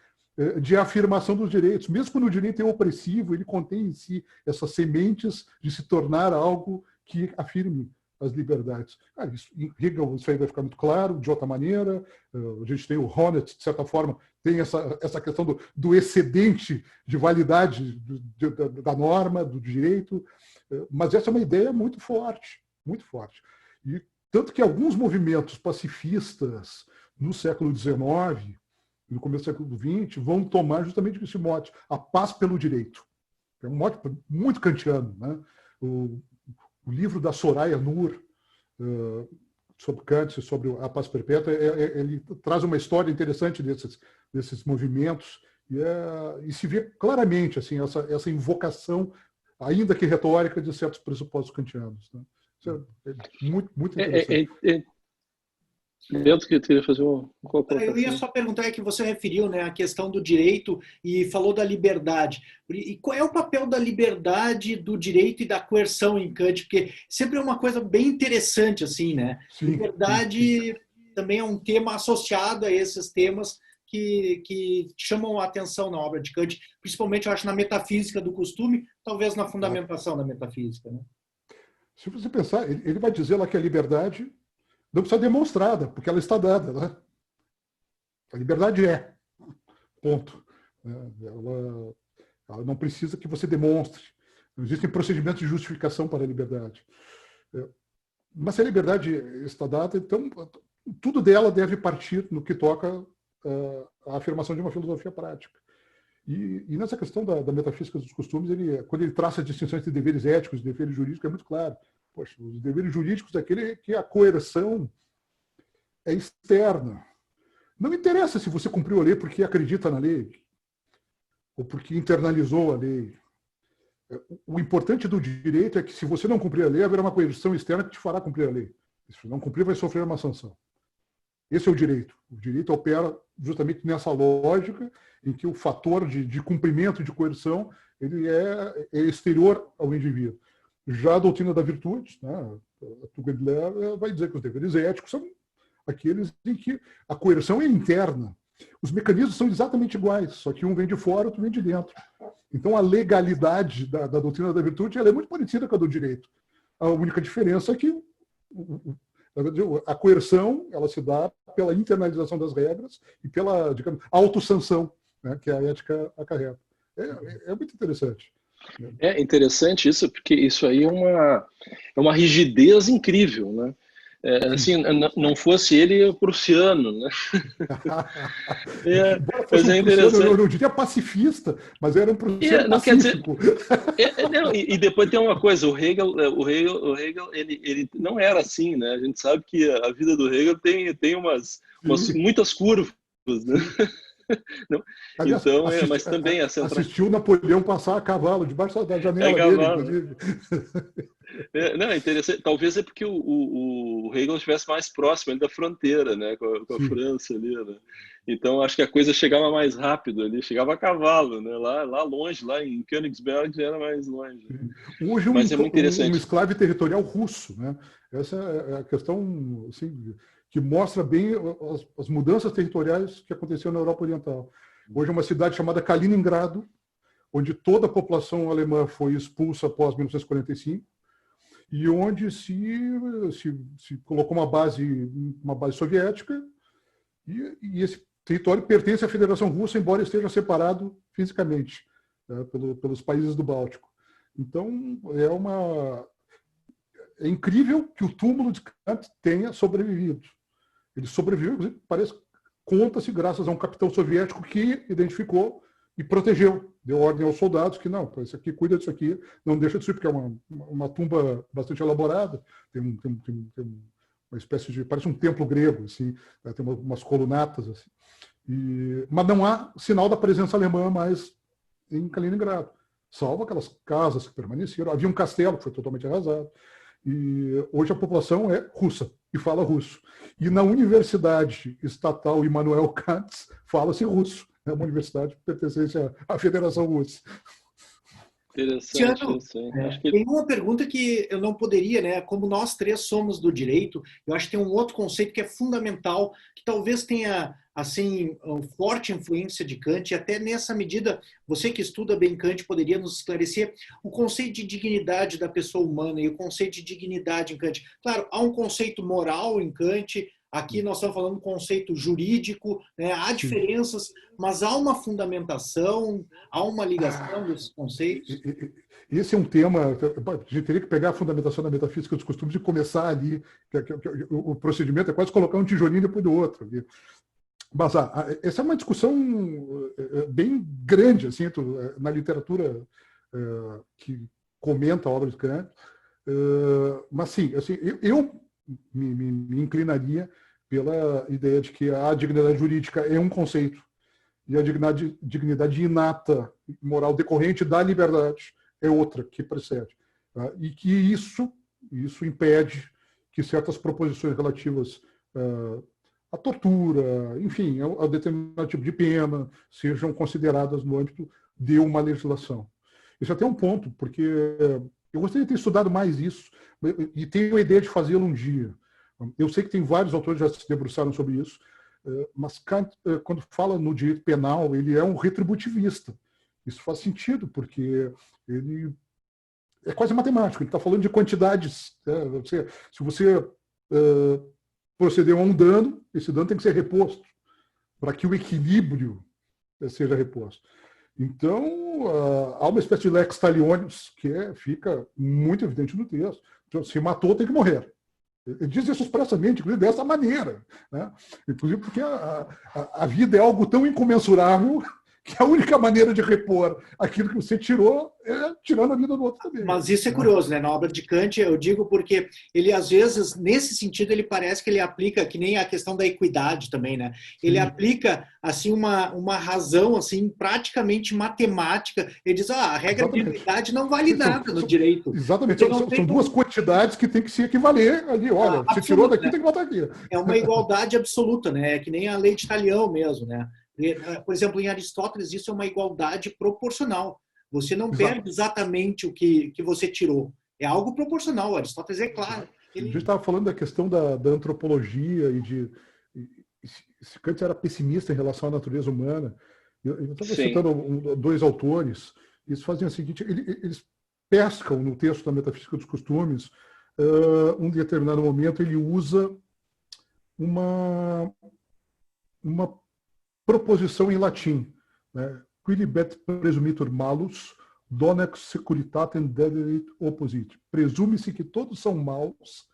[SPEAKER 3] de afirmação dos direitos. Mesmo quando o direito é opressivo, ele contém em si essas sementes de se tornar algo que afirme as liberdades. Em Hegel isso aí vai ficar muito claro, de outra maneira. A gente tem o Honneth, de certa forma, tem essa questão do excedente de validade da norma, do direito, mas essa é uma ideia muito forte, muito forte. E tanto que alguns movimentos pacifistas no século XIX, no começo do século XX, vão tomar justamente esse mote, a paz pelo direito. É um mote muito kantiano, né? O livro da Soraya Nur, sobre Kant, sobre a paz perpétua, ele traz uma história interessante desses movimentos E se vê claramente assim, essa invocação, ainda que retórica, de certos pressupostos kantianos. Né? Isso é muito, muito interessante.
[SPEAKER 2] Dentro que eu queria fazer uma colocação.
[SPEAKER 1] Eu ia só perguntar, é que você referiu, né, a questão do direito e falou da liberdade. E qual é o papel da liberdade, do direito e da coerção em Kant? Porque sempre é uma coisa bem interessante, assim, né?
[SPEAKER 3] Sim,
[SPEAKER 1] liberdade
[SPEAKER 3] sim.
[SPEAKER 1] também é um tema associado a esses temas que chamam a atenção na obra de Kant, principalmente, eu acho, na metafísica do costume, talvez na fundamentação da metafísica, né?
[SPEAKER 3] Se você pensar, ele vai dizer lá que a liberdade não precisa ser demonstrada, porque ela está dada. Né? A liberdade é. Ponto. Ela não precisa que você demonstre. Não existem procedimentos de justificação para a liberdade. Mas se a liberdade está dada, então tudo dela deve partir no que toca à afirmação de uma filosofia prática. E nessa questão da metafísica dos costumes, quando ele traça a distinção entre deveres éticos e deveres jurídicos, é muito claro. Poxa, os deveres jurídicos é aquele que a coerção é externa. Não interessa se você cumpriu a lei porque acredita na lei ou porque internalizou a lei. O importante do direito é que, se você não cumprir a lei, haverá uma coerção externa que te fará cumprir a lei. Se não cumprir, vai sofrer uma sanção. Esse é o direito. O direito opera justamente nessa lógica em que o fator de cumprimento, de coerção, ele é exterior ao indivíduo. Já a doutrina da virtude, né, a Tugendler, vai dizer que os deveres éticos são aqueles em que a coerção é interna. Os mecanismos são exatamente iguais, só que um vem de fora, outro vem de dentro. Então, a legalidade da doutrina da virtude ela é muito parecida com a do direito. A única diferença é que a coerção ela se dá pela internalização das regras e pela, digamos, autossanção, né, que a ética acarreta. É muito interessante.
[SPEAKER 2] É interessante isso, porque isso aí é uma rigidez incrível, né? Assim, não fosse ele prussiano, né?
[SPEAKER 3] Mas
[SPEAKER 2] é interessante.
[SPEAKER 3] Eu não diria pacifista, mas era um prussiano pacífico.
[SPEAKER 2] Não, e depois tem uma coisa, o Hegel ele não era assim, né? A gente sabe que a vida do Hegel tem muitas curvas, né? Não,
[SPEAKER 3] aliás,
[SPEAKER 2] então, mas também
[SPEAKER 3] assistiu Napoleão passar a cavalo debaixo da janela dele, inclusive.
[SPEAKER 2] Não, é interessante. Talvez é porque o Hegel estivesse mais próximo ali da fronteira, né, com a França ali, né? Então acho que a coisa chegava mais rápido ali, chegava a cavalo, né? Lá longe, lá em Königsberg já era mais longe.
[SPEAKER 3] Hoje
[SPEAKER 2] mas é muito interessante.
[SPEAKER 3] Um escravo territorial russo, né? Essa é a questão assim, que mostra bem as mudanças territoriais que aconteceram na Europa Oriental. Hoje é uma cidade chamada Kaliningrado, onde toda a população alemã foi expulsa após 1945, e onde se colocou uma base soviética, e esse território pertence à Federação Russa, embora esteja separado fisicamente, né, pelos países do Báltico. Então, é incrível que o túmulo de Kant tenha sobrevivido. Ele sobreviveu, conta-se graças a um capitão soviético que identificou e protegeu, deu ordem aos soldados que não, esse aqui cuida disso aqui, não deixa disso, porque é uma tumba bastante elaborada, tem uma espécie de, parece um templo grego, assim, tem umas colunatas, assim, mas não há sinal da presença alemã mais em Kaliningrado, salvo aquelas casas que permaneceram. Havia um castelo que foi totalmente arrasado, e hoje a população é russa e fala russo. E na Universidade Estatal Immanuel Kant fala-se russo. É uma universidade pertencente à Federação Russa.
[SPEAKER 2] Interessante isso. Acho que...
[SPEAKER 1] Tem uma pergunta que eu não poderia, né? Como nós três somos do direito, eu acho que tem um outro conceito que é fundamental, que talvez tenha assim uma forte influência de Kant, e até nessa medida, você que estuda bem Kant poderia nos esclarecer o conceito de dignidade da pessoa humana e o conceito de dignidade em Kant. Claro, há um conceito moral em Kant, aqui nós estamos falando de um conceito jurídico, né? Há diferenças, mas há uma fundamentação, há uma ligação desses conceitos.
[SPEAKER 3] Esse é um tema, a gente teria que pegar a fundamentação da metafísica dos costumes e começar ali, o procedimento é quase colocar um tijolinho depois do outro. Mas essa é uma discussão bem grande assim, na literatura que comenta a obra de Kant. Mas sim, assim, eu me inclinaria pela ideia de que a dignidade jurídica é um conceito e a dignidade inata, moral decorrente da liberdade é outra que precede. Tá? E que isso impede que certas proposições relativas à tortura, enfim, a determinado tipo de pena, sejam consideradas no âmbito de uma legislação. Isso é até um ponto, porque eu gostaria de ter estudado mais isso, e tenho a ideia de fazê-lo um dia. Eu sei que tem vários autores que já se debruçaram sobre isso, mas Kant, quando fala no direito penal, ele é um retributivista. Isso faz sentido, porque ele é quase matemático, ele está falando de quantidades. Se você proceder a um dano, esse dano tem que ser reposto, para que o equilíbrio seja reposto. Então, há uma espécie de lex talionis, que fica muito evidente no texto. Então, se matou, tem que morrer. Ele diz isso expressamente, inclusive dessa maneira, né? Inclusive porque a vida é algo tão incomensurável que a única maneira de repor aquilo que você tirou é tirando a vida do outro também.
[SPEAKER 1] Mas isso é curioso, né? Na obra de Kant, eu digo porque ele, às vezes, nesse sentido, ele parece que ele aplica, que nem a questão da equidade também, né? Ele aplica, assim, uma razão, assim, praticamente matemática. Ele diz, a regra de equidade não vale nada no direito.
[SPEAKER 3] Exatamente. São duas quantidades que têm que se equivaler ali. Olha, você tirou daqui, tem que botar aqui.
[SPEAKER 1] É uma igualdade absoluta, né? É que nem a lei de Talião mesmo, né? Por exemplo, em Aristóteles, isso é uma igualdade proporcional. Você não perde exatamente o que você tirou. É algo proporcional. Aristóteles é claro.
[SPEAKER 3] A gente estava falando da questão da antropologia e se Kant era pessimista em relação à natureza humana. Eu estava citando dois autores. Eles fazem o seguinte: eles pescam no texto da Metafísica dos Costumes. Um determinado momento ele usa uma proposição em latim, né? Quilibet presumitur malus, donex securitatem deverit opposit. Presume-se que todos são maus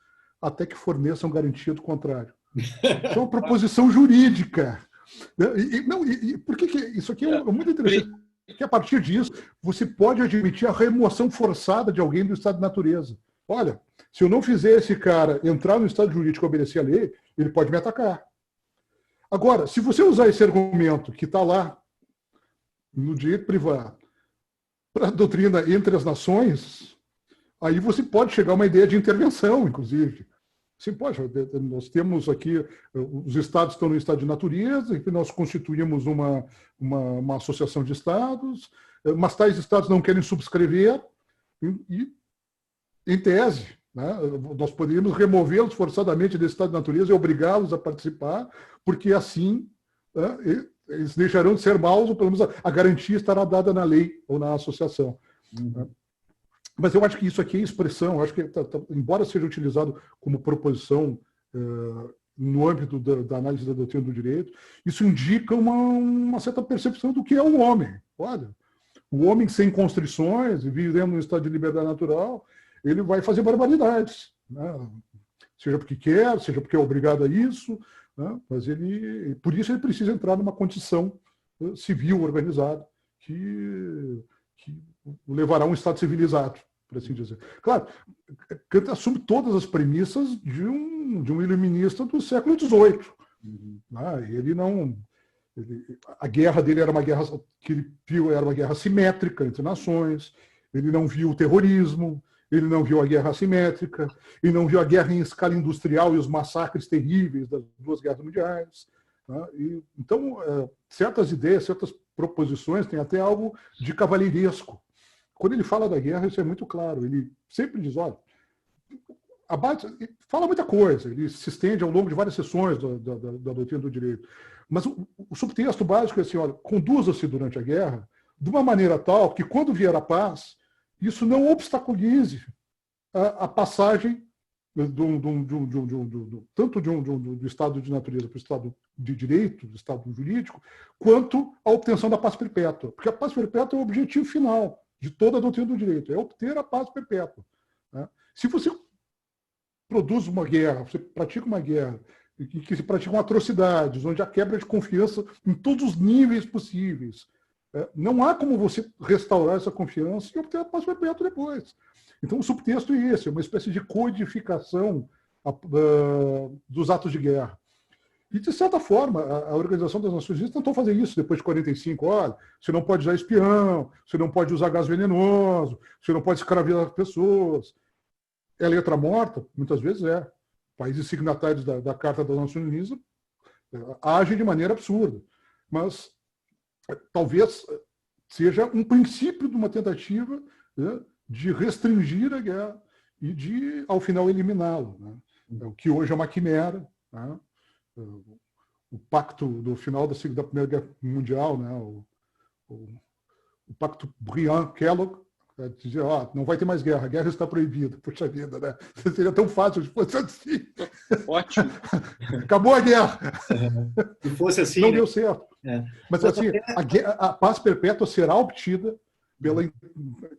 [SPEAKER 3] até que forneçam garantia do contrário. Isso é uma proposição jurídica. Por que isso aqui é muito interessante? Porque a partir disso, você pode admitir a remoção forçada de alguém do estado de natureza. Olha, se eu não fizer esse cara entrar no estado jurídico e obedecer a lei, ele pode me atacar. Agora, se você usar esse argumento que está lá no direito privado para a doutrina entre as nações, aí você pode chegar a uma ideia de intervenção, inclusive. Sim, pode. Nós temos aqui, os estados estão no estado de natureza, e nós constituímos uma associação de estados, mas tais estados não querem subscrever, e em tese, né, nós poderíamos removê-los forçadamente desse estado de natureza e obrigá-los a participar, porque assim eles deixarão de ser maus, ou pelo menos a garantia estará dada na lei ou na associação. Mas eu acho que isso aqui é expressão, eu acho que, embora seja utilizado como proposição no âmbito da análise da doutrina do direito, isso indica uma certa percepção do que é o homem. Olha, o homem sem constrições, vivendo num estado de liberdade natural, ele vai fazer barbaridades, né? Seja porque quer, seja porque é obrigado a isso, né? Mas por isso ele precisa entrar numa condição civil organizada que o levará a um estado civilizado, por assim dizer. Claro, Kant assume todas as premissas de um iluminista do século XVIII. Ele não... a guerra dele era uma guerra que ele viu, era uma guerra simétrica entre nações, ele não viu o terrorismo, ele não viu a guerra assimétrica, ele não viu a guerra em escala industrial e os massacres terríveis das duas guerras mundiais. Então, certas ideias, certas proposições têm até algo de cavalheiresco. Quando ele fala da guerra, isso é muito claro. Ele sempre diz, olha, fala muita coisa, ele se estende ao longo de várias sessões da doutrina do direito. Mas o subtexto básico é assim, olha, conduza-se durante a guerra de uma maneira tal que, quando vier a paz, isso não obstaculize a passagem tanto do estado de natureza para o estado de direito, do estado jurídico, quanto a obtenção da paz perpétua. Porque a paz perpétua é o objetivo final de toda a doutrina do direito, é obter a paz perpétua. Né? Se você produz uma guerra, você pratica uma guerra, em que se praticam atrocidades, onde há quebra de confiança em todos os níveis possíveis, não há como você restaurar essa confiança e obter a paz perpétua depois. Então, o subtexto é esse, é uma espécie de codificação dos atos de guerra. E, de certa forma, a Organização das Nações Unidas tentou fazer isso depois de 45. Olha, você não pode usar espião, você não pode usar gás venenoso, você não pode escravizar pessoas. É letra morta? Muitas vezes é. Países signatários da Carta das Nações Unidas agem de maneira absurda. Mas talvez seja um princípio de uma tentativa, né, de restringir a guerra e de, ao final, eliminá-la, né? O que hoje é uma quimera, né? O pacto do final da Primeira Guerra Mundial, né? O pacto Briand-Kellogg, dizer, não vai ter mais guerra, a guerra está proibida. Puxa vida, né? Seria tão fácil se fosse assim.
[SPEAKER 2] Ótimo.
[SPEAKER 3] Acabou a guerra.
[SPEAKER 1] Se fosse assim,
[SPEAKER 3] não
[SPEAKER 1] né?
[SPEAKER 3] deu certo. Mas assim, a paz perpétua será obtida pela...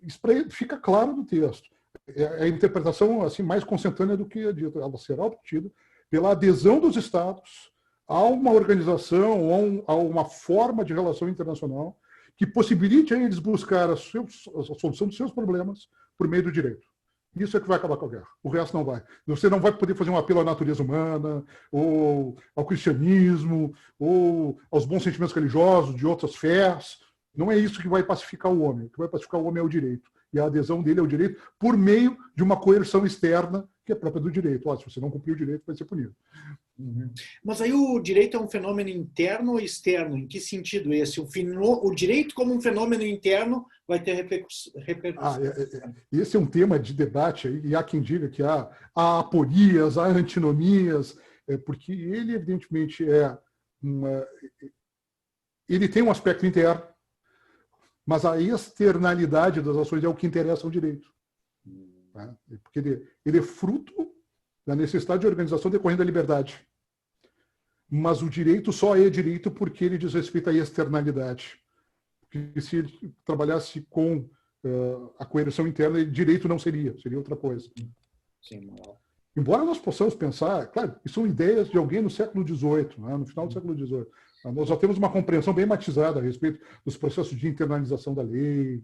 [SPEAKER 3] Isso fica claro no texto. É a interpretação assim, mais consentânea do que a dita. Ela será obtida pela adesão dos Estados a uma organização, a uma forma de relação internacional que possibilite a eles buscar a solução dos seus problemas por meio do direito. Isso é que vai acabar com a guerra. O resto não vai. Você não vai poder fazer um apelo à natureza humana, ou ao cristianismo, ou aos bons sentimentos religiosos de outras fés. Não é isso que vai pacificar o homem. O que vai pacificar o homem é o direito. E a adesão dele ao direito por meio de uma coerção externa que é própria do direito. Se você não cumprir o direito, vai ser punido.
[SPEAKER 1] Mas aí o direito é um fenômeno interno ou externo? Em que sentido esse? O direito como um fenômeno interno vai ter repercussão?
[SPEAKER 3] Esse é um tema de debate, e há quem diga que há aporias, há antinomias, porque ele, evidentemente, ele tem um aspecto interno, mas a externalidade das ações é o que interessa ao direito. Porque ele é fruto da necessidade de organização decorrendo da liberdade. Mas o direito só é direito porque ele diz respeito à externalidade. Porque se ele trabalhasse com a coerção interna, direito não seria outra coisa.
[SPEAKER 1] Sim.
[SPEAKER 3] Embora nós possamos pensar, claro, isso são ideias de alguém no século XVIII, né, no final do século XVIII. Nós já temos uma compreensão bem matizada a respeito dos processos de internalização da lei.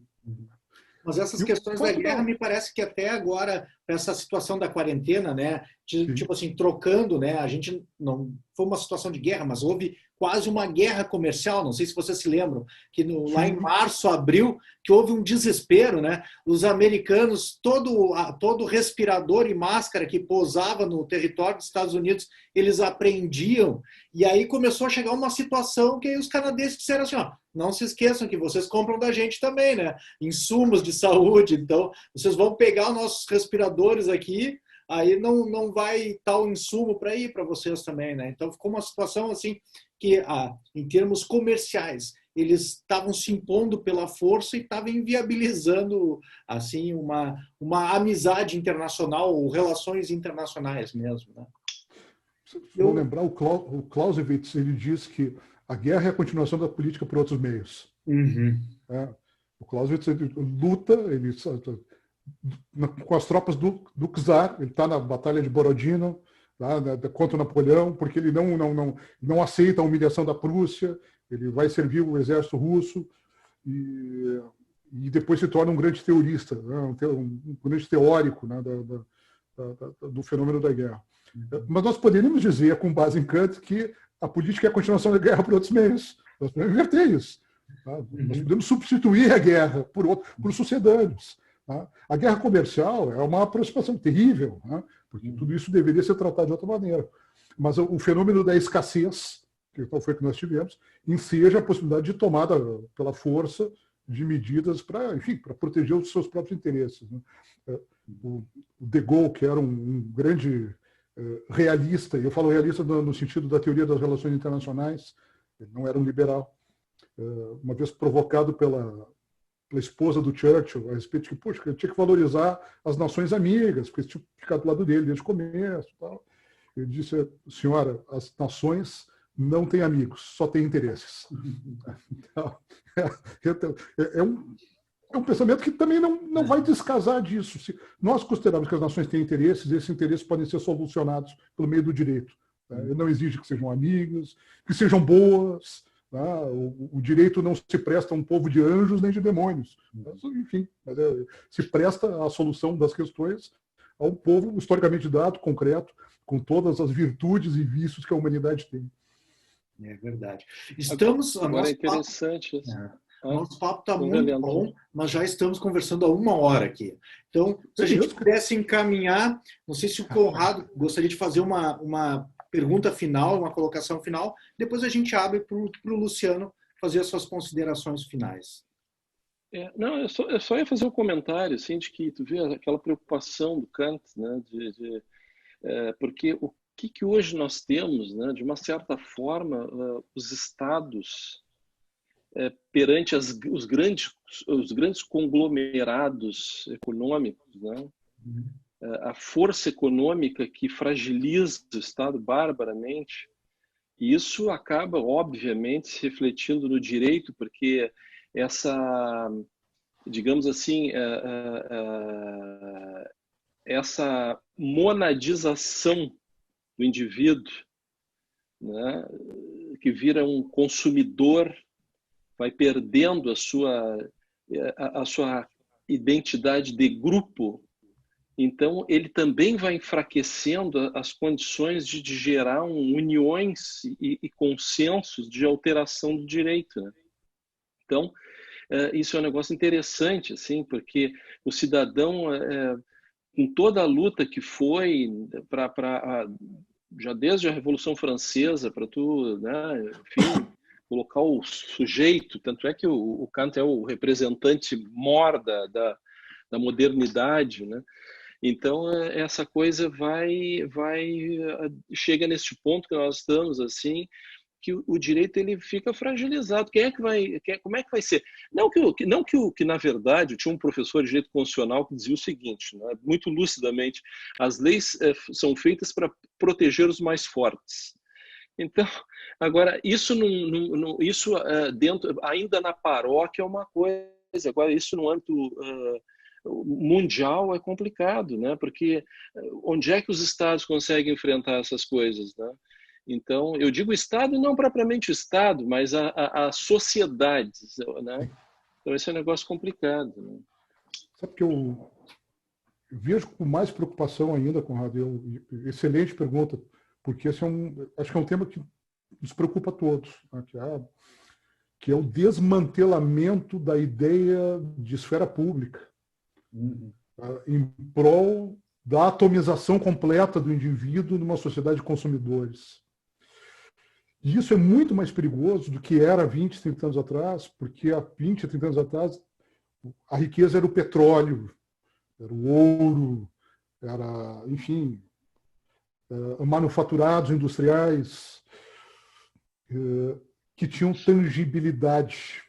[SPEAKER 1] Mas essas questões da guerra, me parece que até agora, essa situação da quarentena, né, tipo assim, trocando, né, a gente não foi uma situação de guerra, mas houve quase uma guerra comercial, não sei se vocês se lembram, que lá em março, abril, que houve um desespero, né, os americanos, todo respirador e máscara que pousava no território dos Estados Unidos, eles apreendiam, e aí começou a chegar uma situação que os canadenses disseram assim, não se esqueçam que vocês compram da gente também, né, insumos de saúde, então vocês vão pegar os nossos respiradores aqui, aí não vai tal insumo para ir para vocês também, né? Então ficou uma situação assim que, em termos comerciais, eles estavam se impondo pela força e estavam inviabilizando assim uma amizade internacional ou relações internacionais mesmo, né?
[SPEAKER 3] Vou lembrar, o Clausewitz, ele diz que a guerra é a continuação da política por outros meios. O Clausewitz luta, com as tropas do czar, ele está na Batalha de Borodino, contra Napoleão, porque ele não aceita a humilhação da Prússia, ele vai servir o exército russo e depois se torna um grande teorista, um grande teórico, né, do fenômeno da guerra. Mas nós poderíamos dizer, com base em Kant, que a política é a continuação da guerra por outros meios. Nós podemos inverter isso. Nós podemos substituir a guerra por sucedâneos. A guerra comercial é uma aproximação terrível, porque tudo isso deveria ser tratado de outra maneira. Mas o fenômeno da escassez, que foi que nós tivemos, enseja a possibilidade de tomada pela força de medidas para proteger os seus próprios interesses. O De Gaulle, que era um grande realista, e eu falo realista no sentido da teoria das relações internacionais, ele não era um liberal, uma vez provocado pela esposa do Churchill, a respeito de que, poxa, eu tinha que valorizar as nações amigas, porque tinha ficado do lado dele desde o começo. Tal. Ele disse, senhora, as nações não têm amigos, só têm interesses. Então, é um pensamento que também não vai descasar disso. Se nós considerarmos que as nações têm interesses, esses interesses podem ser solucionados pelo meio do direito. Ele não exige que sejam amigas, que sejam boas. O direito não se presta a um povo de anjos nem de demônios. Enfim, se presta à solução das questões a um povo historicamente dado, concreto, com todas as virtudes e vícios que a humanidade tem.
[SPEAKER 1] É verdade. Estamos...
[SPEAKER 2] Agora é interessante isso.
[SPEAKER 1] Nosso papo está muito bom, mas já estamos conversando há 1 hora aqui. Então, se a gente pudesse encaminhar, não sei se o Conrado gostaria de fazer uma pergunta final, uma colocação final, depois a gente abre para o Luciano fazer as suas considerações finais.
[SPEAKER 2] Não, eu só ia fazer um comentário, assim, de que tu vê aquela preocupação do Kant, né, porque o que hoje nós temos, né, de uma certa forma, os estados perante os grandes conglomerados econômicos, né, a força econômica que fragiliza o Estado barbaramente, e isso acaba, obviamente, se refletindo no direito, porque essa, digamos assim, essa monadização do indivíduo, né, que vira um consumidor, vai perdendo a sua identidade de grupo, então ele também vai enfraquecendo as condições de gerar uniões e consensos de alteração do direito, né? Então, isso é um negócio interessante, assim, porque o cidadão, com toda a luta que foi já desde a Revolução Francesa, para tu, né, enfim, colocar o sujeito, tanto é que o Kant é o representante mor da modernidade, né? Então essa coisa chega neste ponto que nós estamos, assim, que o direito ele fica fragilizado. Como é que vai ser? Não que na verdade, eu tinha um professor de direito constitucional que dizia o seguinte, né, muito lucidamente: as leis são feitas para proteger os mais fortes. Então, agora, isso dentro, ainda na paróquia é uma coisa, agora isso no âmbito mundial é complicado, né? Porque onde é que os estados conseguem enfrentar essas coisas, né? Então, eu digo Estado, não propriamente o Estado, mas a sociedades, né? Então, esse é um negócio complicado, né?
[SPEAKER 3] Sabe que eu vejo com mais preocupação ainda, Conrado, excelente pergunta, porque esse acho que é um tema que nos preocupa a todos, né? Que é o desmantelamento da ideia de esfera pública, em prol da atomização completa do indivíduo numa sociedade de consumidores. E isso é muito mais perigoso do que era 20, 30 anos atrás, porque há 20, 30 anos atrás a riqueza era o petróleo, era o ouro, era, enfim, manufaturados industriais que tinham tangibilidade.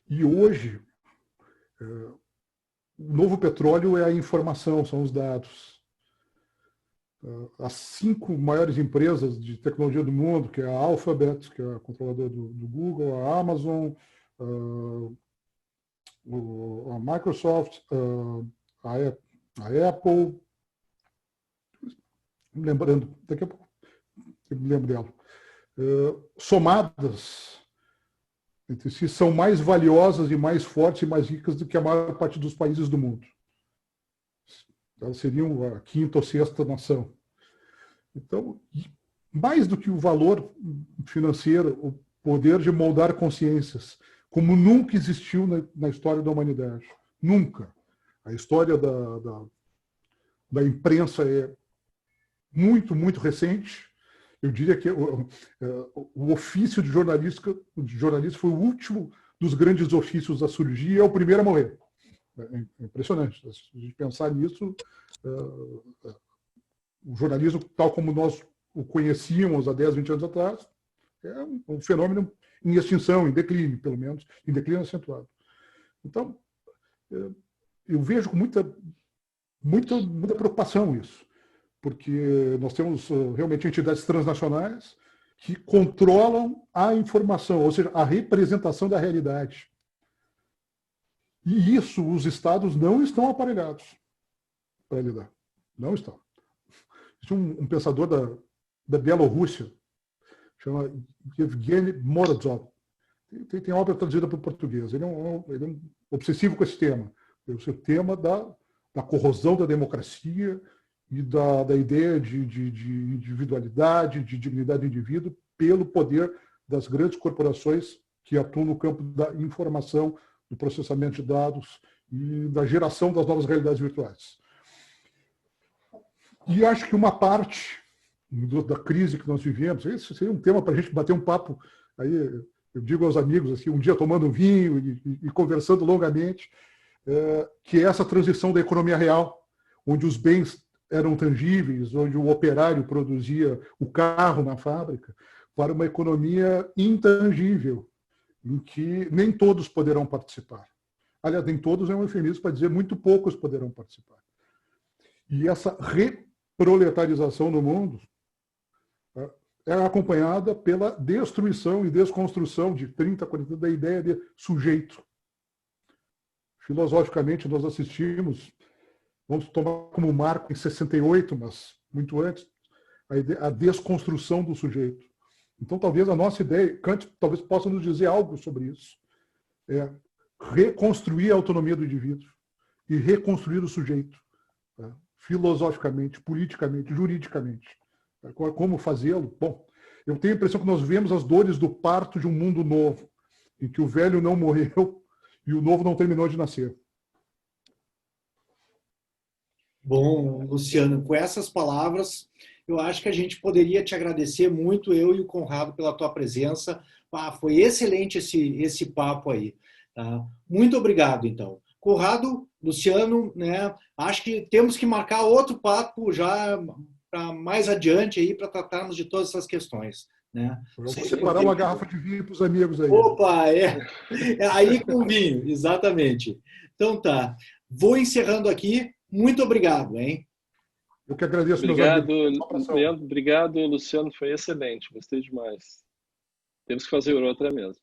[SPEAKER 3] E hoje, o novo petróleo é a informação, são os dados. As 5 maiores empresas de tecnologia do mundo, que é a Alphabet, que é a controladora do Google, a Amazon, a Microsoft, a Apple, lembrando, daqui a pouco eu me lembro dela, somadas entre si, são mais valiosas e mais fortes e mais ricas do que a maior parte dos países do mundo. Elas seriam a 5ª ou 6ª nação. Então, mais do que o valor financeiro, o poder de moldar consciências, como nunca existiu na história da humanidade. Nunca. A história da imprensa é muito, muito recente. Eu diria que o ofício de jornalista foi o último dos grandes ofícios a surgir e é o primeiro a morrer. É impressionante. Se a gente pensar nisso, o jornalismo, tal como nós o conhecíamos há 10, 20 anos atrás, é um fenômeno em extinção, em declínio, pelo menos, em declínio acentuado. Então, eu vejo com muita preocupação isso, porque nós temos realmente entidades transnacionais que controlam a informação, ou seja, a representação da realidade. E isso os estados não estão aparelhados para lidar. Não estão. Existe um pensador da Bielorrússia, chama Evgeny Morozov. Tem obra traduzida para o português. Ele é um obsessivo com esse tema. O tema da corrosão da democracia e da ideia de individualidade, de dignidade do indivíduo pelo poder das grandes corporações que atuam no campo da informação, do processamento de dados e da geração das novas realidades virtuais. E acho que uma parte da crise que nós vivemos, esse seria um tema para a gente bater um papo, aí eu digo aos amigos, assim, um dia tomando um vinho e conversando longamente, que é essa transição da economia real, onde os bens eram tangíveis, onde o operário produzia o carro na fábrica, para uma economia intangível, em que nem todos poderão participar. Aliás, nem todos é um eufemismo para dizer muito poucos poderão participar. E essa reproletarização no mundo é acompanhada pela destruição e desconstrução de 30, 40 da ideia de sujeito. Filosoficamente, nós assistimos, vamos tomar como marco em 68, mas muito antes, a desconstrução do sujeito. Então, talvez a nossa ideia, Kant talvez possa nos dizer algo sobre isso, é reconstruir a autonomia do indivíduo e reconstruir o sujeito, filosoficamente, politicamente, juridicamente. Como fazê-lo? Bom, eu tenho a impressão que nós vemos as dores do parto de um mundo novo, em que o velho não morreu e o novo não terminou de nascer.
[SPEAKER 1] Bom, Luciano, com essas palavras, eu acho que a gente poderia te agradecer muito, eu e o Conrado, pela tua presença. Foi excelente esse papo aí. Tá? Muito obrigado, então. Conrado, Luciano, né? Acho que temos que marcar outro papo já para mais adiante aí, para tratarmos de todas essas questões. Né?
[SPEAKER 3] Eu vou separar uma garrafa de vinho para os amigos aí.
[SPEAKER 1] Opa, aí com vinho, exatamente. Então tá, vou encerrando aqui. Muito obrigado, hein?
[SPEAKER 3] Eu que agradeço,
[SPEAKER 2] obrigado,
[SPEAKER 3] meus amigos.
[SPEAKER 2] Leandro, obrigado, Luciano, foi excelente, gostei demais. Temos que fazer outra mesmo.